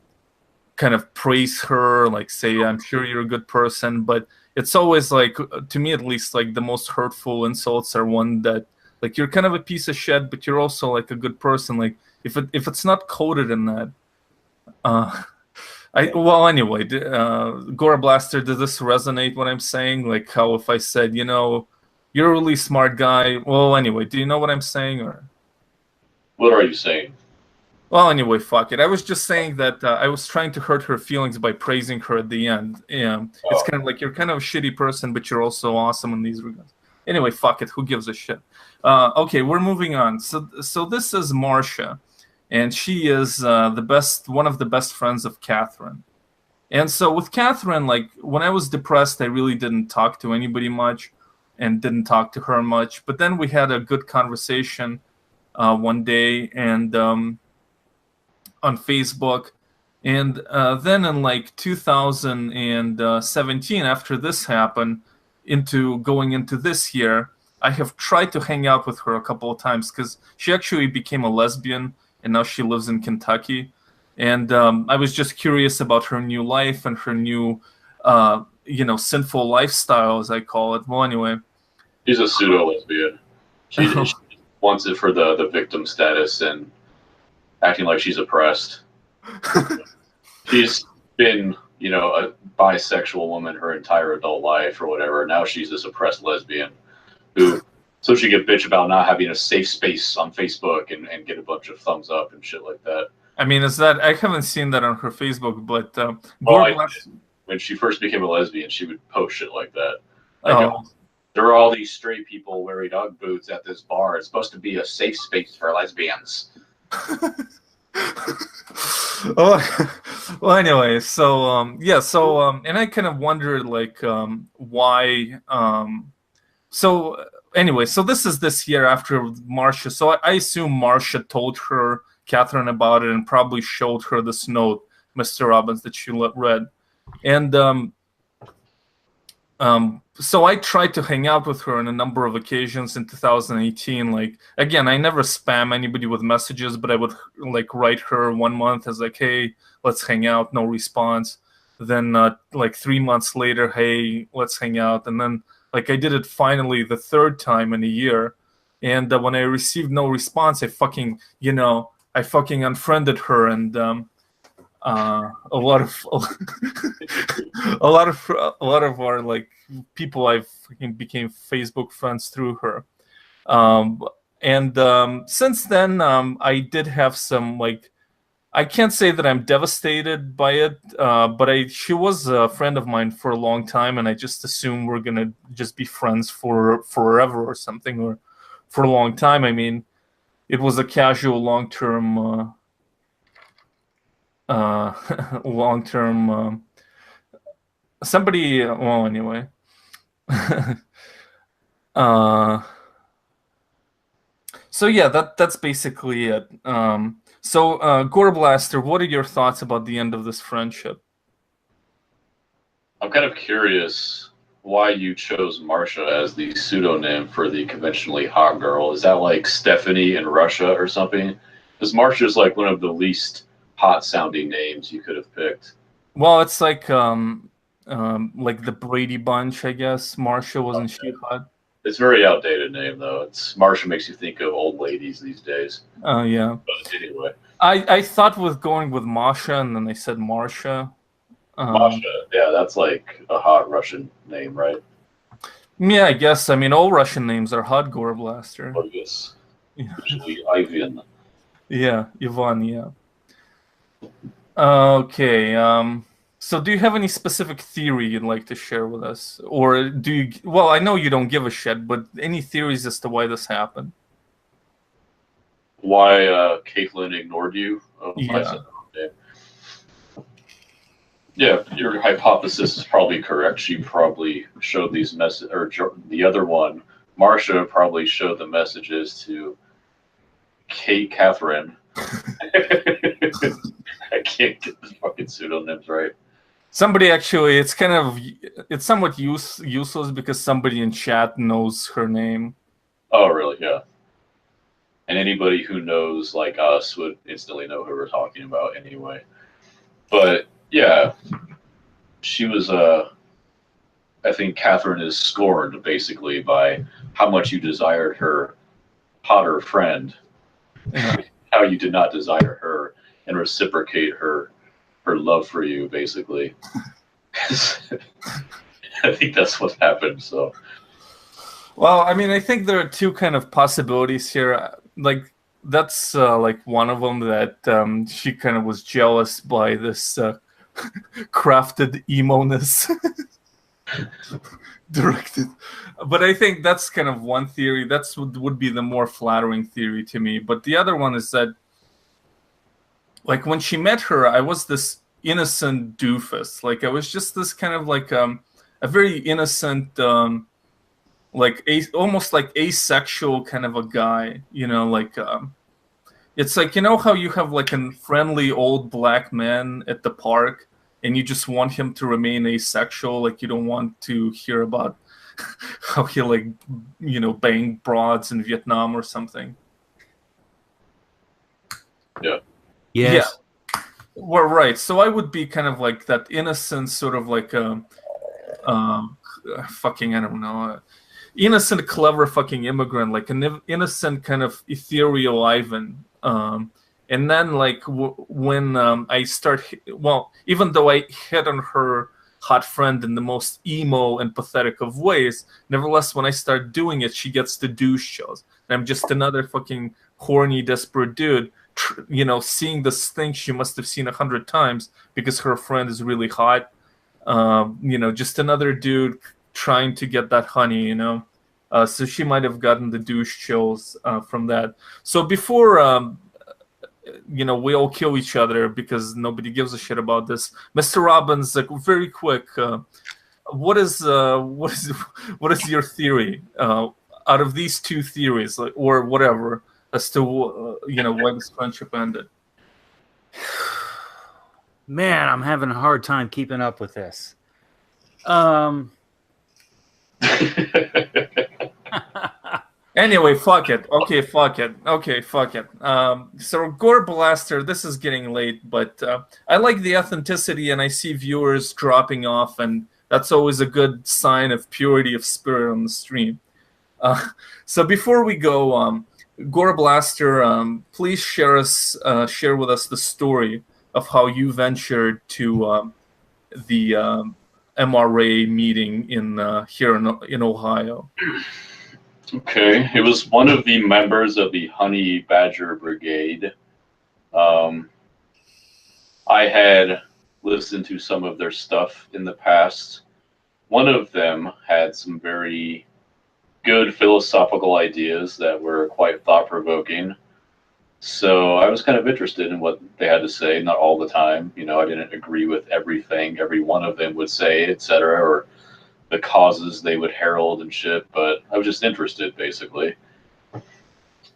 of praise her, like say, I'm sure you're a good person, but it's always like, to me at least, like the most hurtful insults are one that Like you're kind of a piece of shit, but you're also like a good person. Like if it's not coded in that, well, anyway, Gore Blaster, does this resonate what I'm saying? Like how if I said, you're a really smart guy. Well, anyway, do you know what I'm saying? Or What are you saying? well, anyway, fuck it. I was just saying that I was trying to hurt her feelings by praising her at the end. Yeah, it's kind of like you're kind of a shitty person, but you're also awesome in these regards. Anyway, fuck it. Who gives a shit? Okay, we're moving on. So this is Marcia, and she is one of the best friends of Catherine. And so with Catherine, like when I was depressed, I really didn't talk to anybody much, and didn't talk to her much. But then we had a good conversation one day, and on Facebook. And then in like 2017, after this happened, going into this year, I have tried to hang out with her a couple of times because she actually became a lesbian and now she lives in Kentucky. And I was just curious about her new life and her new, sinful lifestyle, as I call it. Well, anyway. She's a pseudo lesbian. She wants it for the victim status and acting like she's oppressed. She's been, a bisexual woman her entire adult life or whatever. Now she's this oppressed lesbian so she could bitch about not having a safe space on Facebook and get a bunch of thumbs up and shit like that. I mean, I haven't seen that on her Facebook, but when she first became a lesbian, she would post shit like that. There are all these straight people wearing Ugg boots at this bar. It's supposed to be a safe space for lesbians. Well, anyway, so and I kind of wondered like why. So anyway, so this is this year after Marcia. So I assume Marcia told Catherine about it and probably showed her this note, Mr. Robbins, that she read, and so I tried to hang out with her on a number of occasions in 2018. Like, again, I never spam anybody with messages, but I would like write her 1 month as like, hey, let's hang out, no response. Then like 3 months later, hey, let's hang out. And then like I did it finally the third time in a year. And when I received no response, I fucking unfriended her, and a lot of our like people I fucking became Facebook friends through her. Since then, I did have some like, I can't say that I'm devastated by it, but she was a friend of mine for a long time, and I just assume we're gonna just be friends for forever or something, or for a long time. I mean, it was a casual, long-term, somebody. Well, anyway. So yeah, that's basically it. Gore Blaster, what are your thoughts about the end of this friendship? I'm kind of curious why you chose Marcia as the pseudonym for the conventionally hot girl. Is that like Stephanie in Russia or something? Because Marcia is like one of the least hot-sounding names you could have picked. Well, it's like the Brady Bunch, I guess. Marcia, wasn't she hot? It's a very outdated name, though. Marcia makes you think of old ladies these days. Oh, yeah. But anyway. I thought with going with Masha, and then they said Marcia. Masha, yeah, that's like a hot Russian name, right? Yeah, I guess. I mean, all Russian names are hot, Gore Blaster. Oh, yes. Usually Ivan. Yeah, Ivan, yeah. Okay, so do you have any specific theory you'd like to share with us? Or do you... Well, I know you don't give a shit, but any theories as to why this happened? Why Caitlin ignored you? Oh, yeah. Yeah, your hypothesis is probably correct. She probably showed these messages, or the other one, Marcia probably showed the messages to Catherine. I can't get the fucking pseudonyms right. Somebody actually, it's somewhat useless because somebody in chat knows her name. Oh, really? Yeah. And anybody who knows, like us, would instantly know who we're talking about anyway. But yeah, she was I think Catherine is scorned basically by how much you desired her hotter friend, Yeah. how you did not desire her and reciprocate her love for you, basically. I think that's what happened. So, Well, I mean, I think there are two kind of possibilities here. Like that's like one of them that she kind of was jealous by this crafted emo-ness directed. But I think that's kind of one theory. That's what would be the more flattering theory to me. But the other one is that, like, when she met her, I was this innocent doofus. Like, I was just this kind of like a very innocent, like almost like asexual kind of a guy. You know, like it's like, you know how you have like a friendly old black man at the park, and you just want him to remain asexual. Like, you don't want to hear about how he, like, you know, banged broads in Vietnam or something. yeah. Yes. Yeah. Well, right. So I would be kind of like that innocent, sort of like fucking, I don't know, innocent, clever fucking immigrant, like an innocent kind of ethereal Ivan. And then, like, when I start, well, even though I hit on her hot friend in the most emo and pathetic of ways, nevertheless, when I start doing it, she gets the douche shows. And I'm just another fucking horny, desperate dude, you know, seeing this thing she must have seen 100 times because her friend is really hot. You know, just another dude trying to get that honey, you know. So she might have gotten the douche chills from that. So before, you know, we all kill each other because nobody gives a shit about this, Mr. Robbins, like, very quick, what is what is your theory out of these two theories, like, or whatever, as to you know, why this friendship ended? Man, I'm having a hard time keeping up with this. Anyway, fuck it. Okay, fuck it. Okay, fuck it. So Gore Blaster, this is getting late, but I like the authenticity, and I see viewers dropping off, and that's always a good sign of purity of spirit on the stream. So before we go, Gore Blaster, please share with us the story of how you ventured to the MRA meeting in here in Ohio. Okay, it was one of the members of the Honey Badger Brigade. I had listened to some of their stuff in the past. One of them had some very good philosophical ideas that were quite thought-provoking. So I was kind of interested in what they had to say, not all the time. You know, I didn't agree with everything every one of them would say, etc., or the causes they would herald and shit, but I was just interested, basically.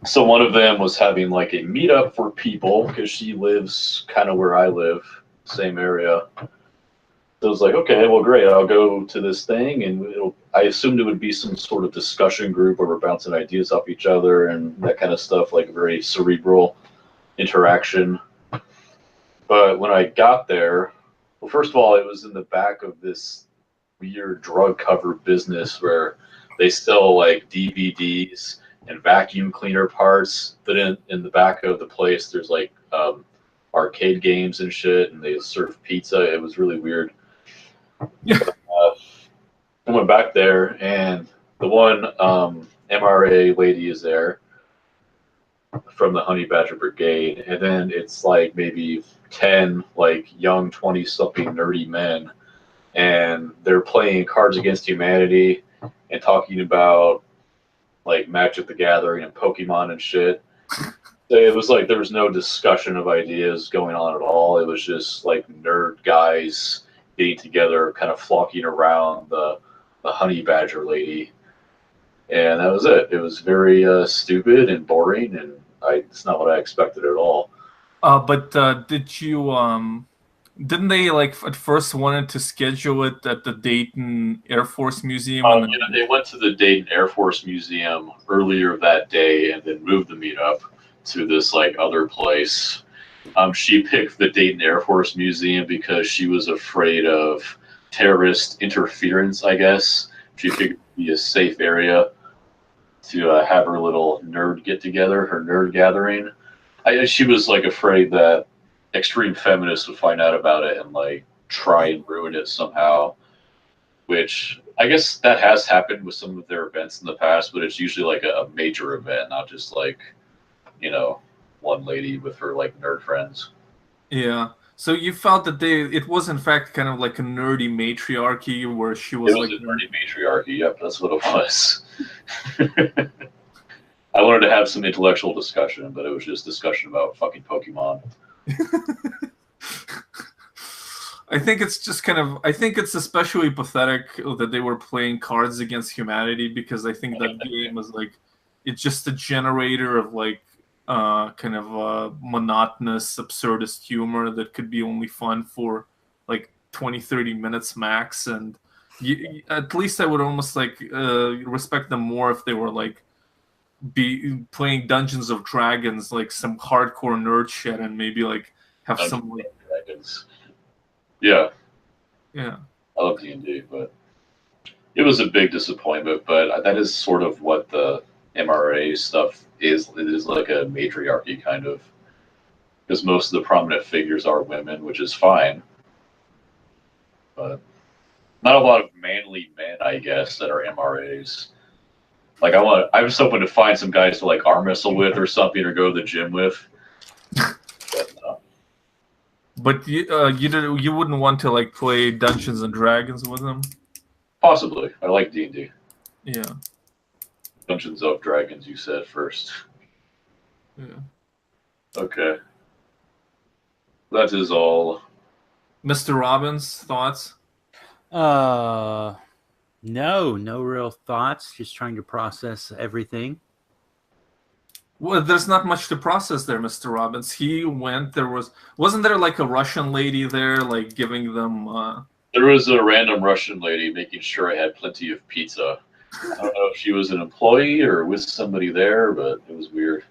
So one of them was having like a meetup for people, because she lives kind of where I live, same area. So I was like, okay, well, great, I'll go to this thing, and I assumed it would be some sort of discussion group where we're bouncing ideas off each other and that kind of stuff, like a very cerebral interaction. But when I got there, well, first of all, it was in the back of this weird drug cover business where they sell like DVDs and vacuum cleaner parts, but in the back of the place there's like arcade games and shit, and they serve pizza. It was really weird. Yeah. I went back there, and the one MRA lady is there from the Honey Badger Brigade, and then it's like maybe 10 like young 20-something nerdy men, and they're playing Cards Against Humanity and talking about like Magic the Gathering and Pokemon and shit. It was like there was no discussion of ideas going on at all. It was just like nerd guys getting together, kind of flocking around the Honey Badger lady, and that was it. It was very stupid and boring, and it's not what I expected at all. But did you didn't they, like, at first wanted to schedule it at the Dayton Air Force Museum? And then... Yeah, they went to the Dayton Air Force Museum earlier that day and then moved the meetup to this like other place. She picked the Dayton Air Force Museum because she was afraid of terrorist interference, I guess. She figured it would be a safe area to have her little nerd get together, her nerd gathering. She was like afraid that extreme feminists would find out about it and like try and ruin it somehow. Which I guess that has happened with some of their events in the past, but it's usually like a major event, not just like, you know, one lady with her like nerd friends. Yeah. So you felt that it was in fact kind of like a nerdy matriarchy where she It was was like, a nerdy matriarchy. Yep, that's what it was. I wanted to have some intellectual discussion, but it was just discussion about fucking Pokemon. I think it's just kind of, I think it's especially pathetic that they were playing Cards Against Humanity, because I think that game is like, it's just a generator of like kind of monotonous, absurdist humor that could be only fun for like 20-30 minutes max. And at least I would almost like respect them more if they were like be playing Dungeons of Dragons, like some hardcore nerd shit, and maybe like have Dungeons some like, and Dragons. Yeah, yeah. I love D&D, but it was a big disappointment. But that is sort of what the MRA stuff is. It is like a matriarchy kind of, because most of the prominent figures are women, which is fine. But not a lot of manly men, I guess, that are MRAs. Like I was hoping to find some guys to like arm wrestle with or something, or go to the gym with. But no. But you wouldn't want to like play Dungeons and Dragons with them? Possibly. I like D&D. Yeah. Dungeons of Dragons, you said first. Yeah. Okay. That is all. Mr. Robbins, thoughts? No real thoughts. Just trying to process everything. Well, there's not much to process there, Mr. Robbins. He went. Wasn't there like a Russian lady there, like giving them? There was a random Russian lady making sure I had plenty of pizza. I don't know if she was an employee or with somebody there, but it was weird.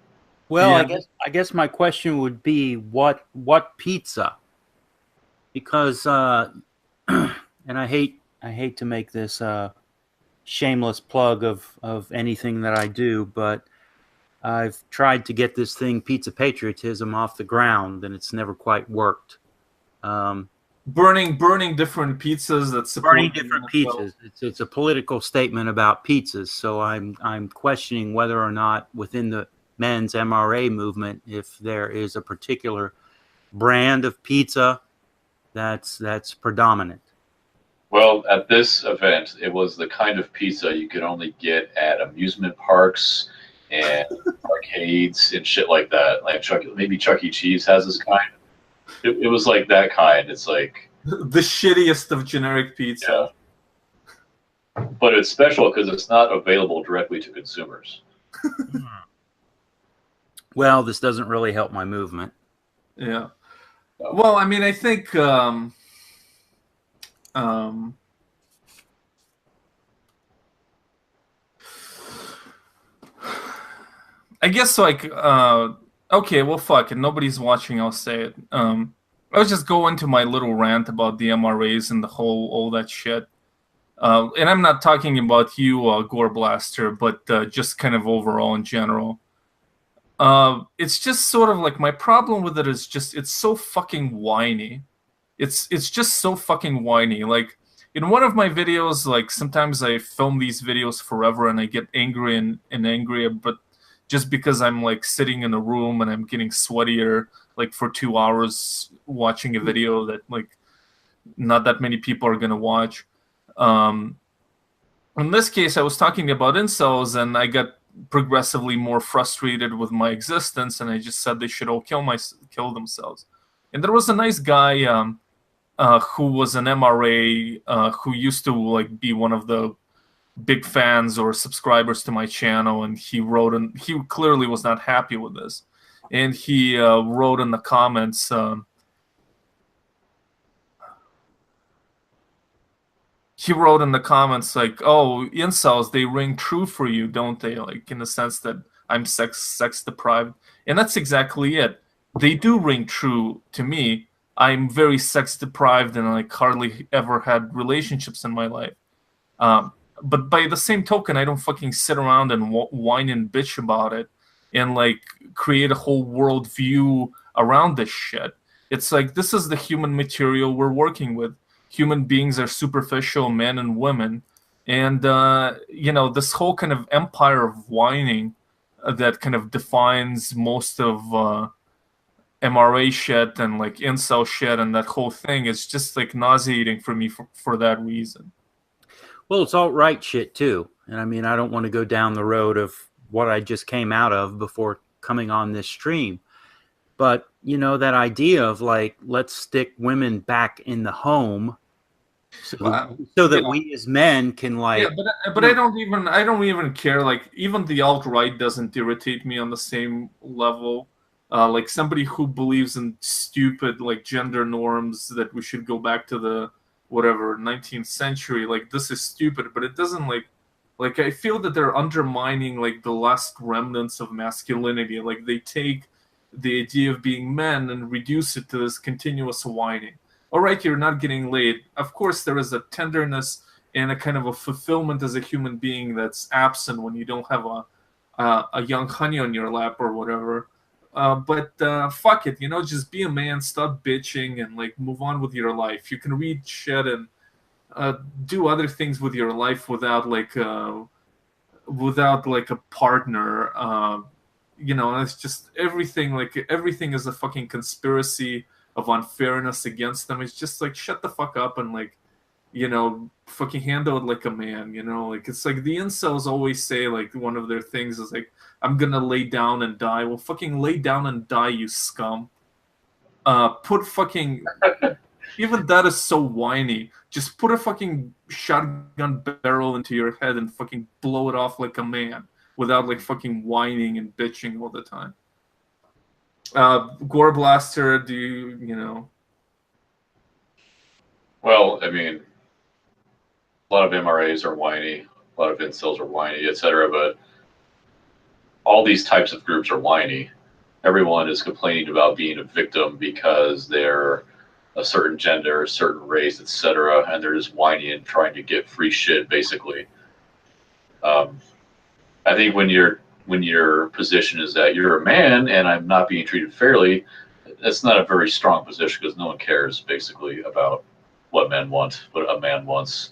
Well, Yeah. I guess my question would be what pizza? Because and I hate to make this shameless plug of anything that I do, but I've tried to get this thing, Pizza Patriotism, off the ground, and it's never quite worked. Burning different pizzas that support Burning different pizzas. It's a political statement about pizzas, so I'm questioning whether or not within the men's MRA movement, if there is a particular brand of pizza that's predominant. Well, at this event, it was the kind of pizza you could only get at amusement parks and arcades and shit like that. Like maybe Chuck E. Cheese has this kind. It was like that kind. It's like the shittiest of generic pizza. Yeah. But it's special because it's not available directly to consumers. Well, this doesn't really help my movement. Yeah. No. Well, I mean, I think I guess like okay, well, fuck it. Nobody's watching. I'll say it. I'll just go into my little rant about the MRAs and all that shit. And I'm not talking about you, Gore Blaster, but just kind of overall in general. It's just sort of like my problem with it is just it's so fucking whiny. It's just so fucking whiny. Like in one of my videos, like sometimes I film these videos forever and I get angry and angrier, but just because I'm like sitting in a room and I'm getting sweatier like for 2 hours watching a video that like not that many people are gonna watch. In this case, I was talking about incels and I got progressively more frustrated with my existence, and I just said they should all kill themselves. And there was a nice guy who was an MRA who used to like be one of the big fans or subscribers to my channel, and he wrote, and he clearly was not happy with this, and he wrote in the comments. He wrote in the comments like, "Oh, incels, they ring true for you, don't they? Like in the sense that I'm sex deprived." And that's exactly it. They do ring true to me. I'm very sex deprived and like hardly ever had relationships in my life. but by the same token, I don't fucking sit around and whine and bitch about it and like create a whole world view around this shit. It's like, this is the human material we're working with. Human beings are superficial, men and women. And, you know, this whole kind of empire of whining that kind of defines most of MRA shit and like incel shit and that whole thing is just like nauseating for me for that reason. Well, it's alt-right shit too. And I mean, I don't want to go down the road of what I just came out of before coming on this stream. But, you know, that idea of like, let's stick women back in the home so that we as men can like... Yeah, but I don't even care. Like, even the alt-right doesn't irritate me on the same level. Like somebody who believes in stupid like gender norms that we should go back to the whatever 19th century, like this is stupid, but it doesn't like I feel that they're undermining like the last remnants of masculinity. Like they take the idea of being men and reduce it to this continuous whining. All right, you're not getting laid. Of course, there is a tenderness and a kind of a fulfillment as a human being that's absent when you don't have a young honey on your lap or whatever. But fuck it, you know, just be a man, stop bitching, and like move on with your life. You can read shit and do other things with your life without like a partner. You know, it's just everything. Like everything is a fucking conspiracy of unfairness against them. It's just like shut the fuck up and like, you know, fucking handle it like a man. You know, like it's like the incels always say like one of their things is like, I'm gonna lay down and die. Well, fucking lay down and die, you scum. Put fucking... Even that is so whiny. Just put a fucking shotgun barrel into your head and fucking blow it off like a man without like fucking whining and bitching all the time. Gore Blaster, do you know? Well, I mean, a lot of MRAs are whiny, a lot of incels are whiny, etc. But all these types of groups are whiny. Everyone is complaining about being a victim because they're a certain gender, a certain race, etc., and they're just whining and trying to get free shit, basically. I think when your position is that you're a man and I'm not being treated fairly, that's not a very strong position because no one cares, basically, about what men want, what a man wants.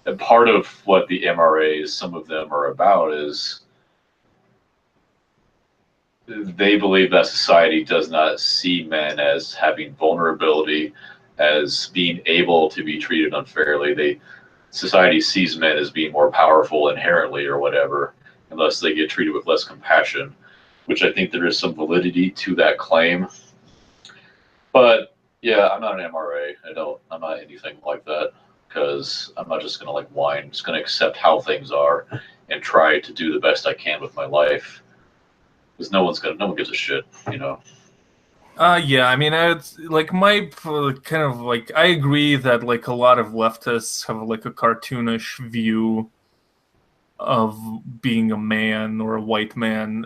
And part of what the MRAs, some of them are about, is they believe that society does not see men as having vulnerability, as being able to be treated unfairly. Society sees men as being more powerful inherently or whatever, unless they get treated with less compassion, which I think there is some validity to that claim. But yeah, I'm not an MRA. I'm not anything like that, because I'm not just gonna like whine. I'm just gonna accept how things are and try to do the best I can with my life. Because no one gives a shit, you know. Yeah, I mean, it's like my kind of like I agree that like a lot of leftists have like a cartoonish view of being a man or a white man,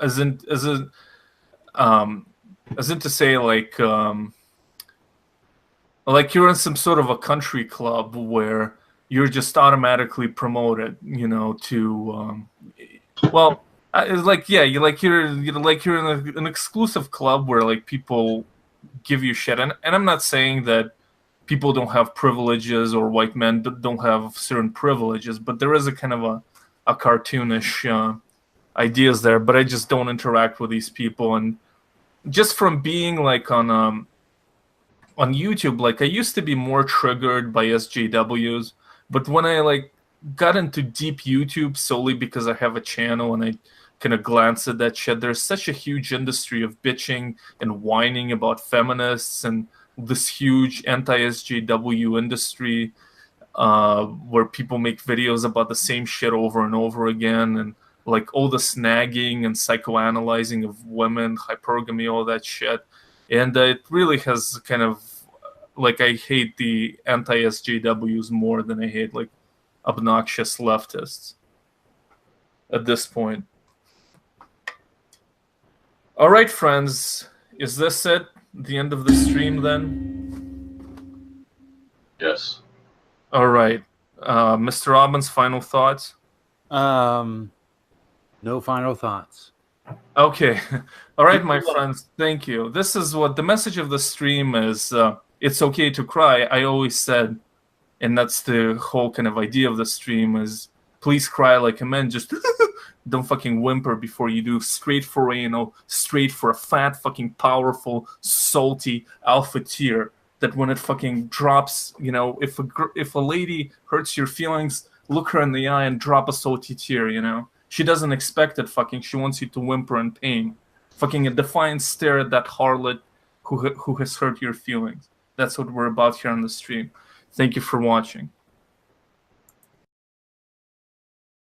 isn't to say like you're in some sort of a country club where you're just automatically promoted, you know, to well. It's like, yeah, you're in an exclusive club where like people give you shit, and I'm not saying that people don't have privileges or white men don't have certain privileges, but there is a kind of a cartoonish ideas there. But I just don't interact with these people, and just from being like on YouTube, like I used to be more triggered by SJWs, but when I like got into deep YouTube solely because I have a channel and I kind of glance at that shit, there's such a huge industry of bitching and whining about feminists and this huge anti-SJW industry where people make videos about the same shit over and over again, and like all the snagging and psychoanalyzing of women, hypergamy, all that shit. And it really has kind of like, I hate the anti-SJWs more than I hate like obnoxious leftists at this point. All right, friends, is this it? The end of the stream then? Yes. All right. Mr. Robbins, final thoughts? No final thoughts. Okay. All right, my friends. Thank you. This is what the message of the stream is. It's okay to cry. I always said, and that's the whole kind of idea of the stream is please cry like a man. Just don't fucking whimper before you do. Straight for anal, straight for a fat, fucking powerful, salty alpha tier that when it fucking drops, you know, if a lady hurts your feelings, look her in the eye and drop a salty tear, you know. She doesn't expect it, fucking. She wants you to whimper in pain. Fucking a defiant stare at that harlot who has hurt your feelings. That's what we're about here on the stream. Thank you for watching.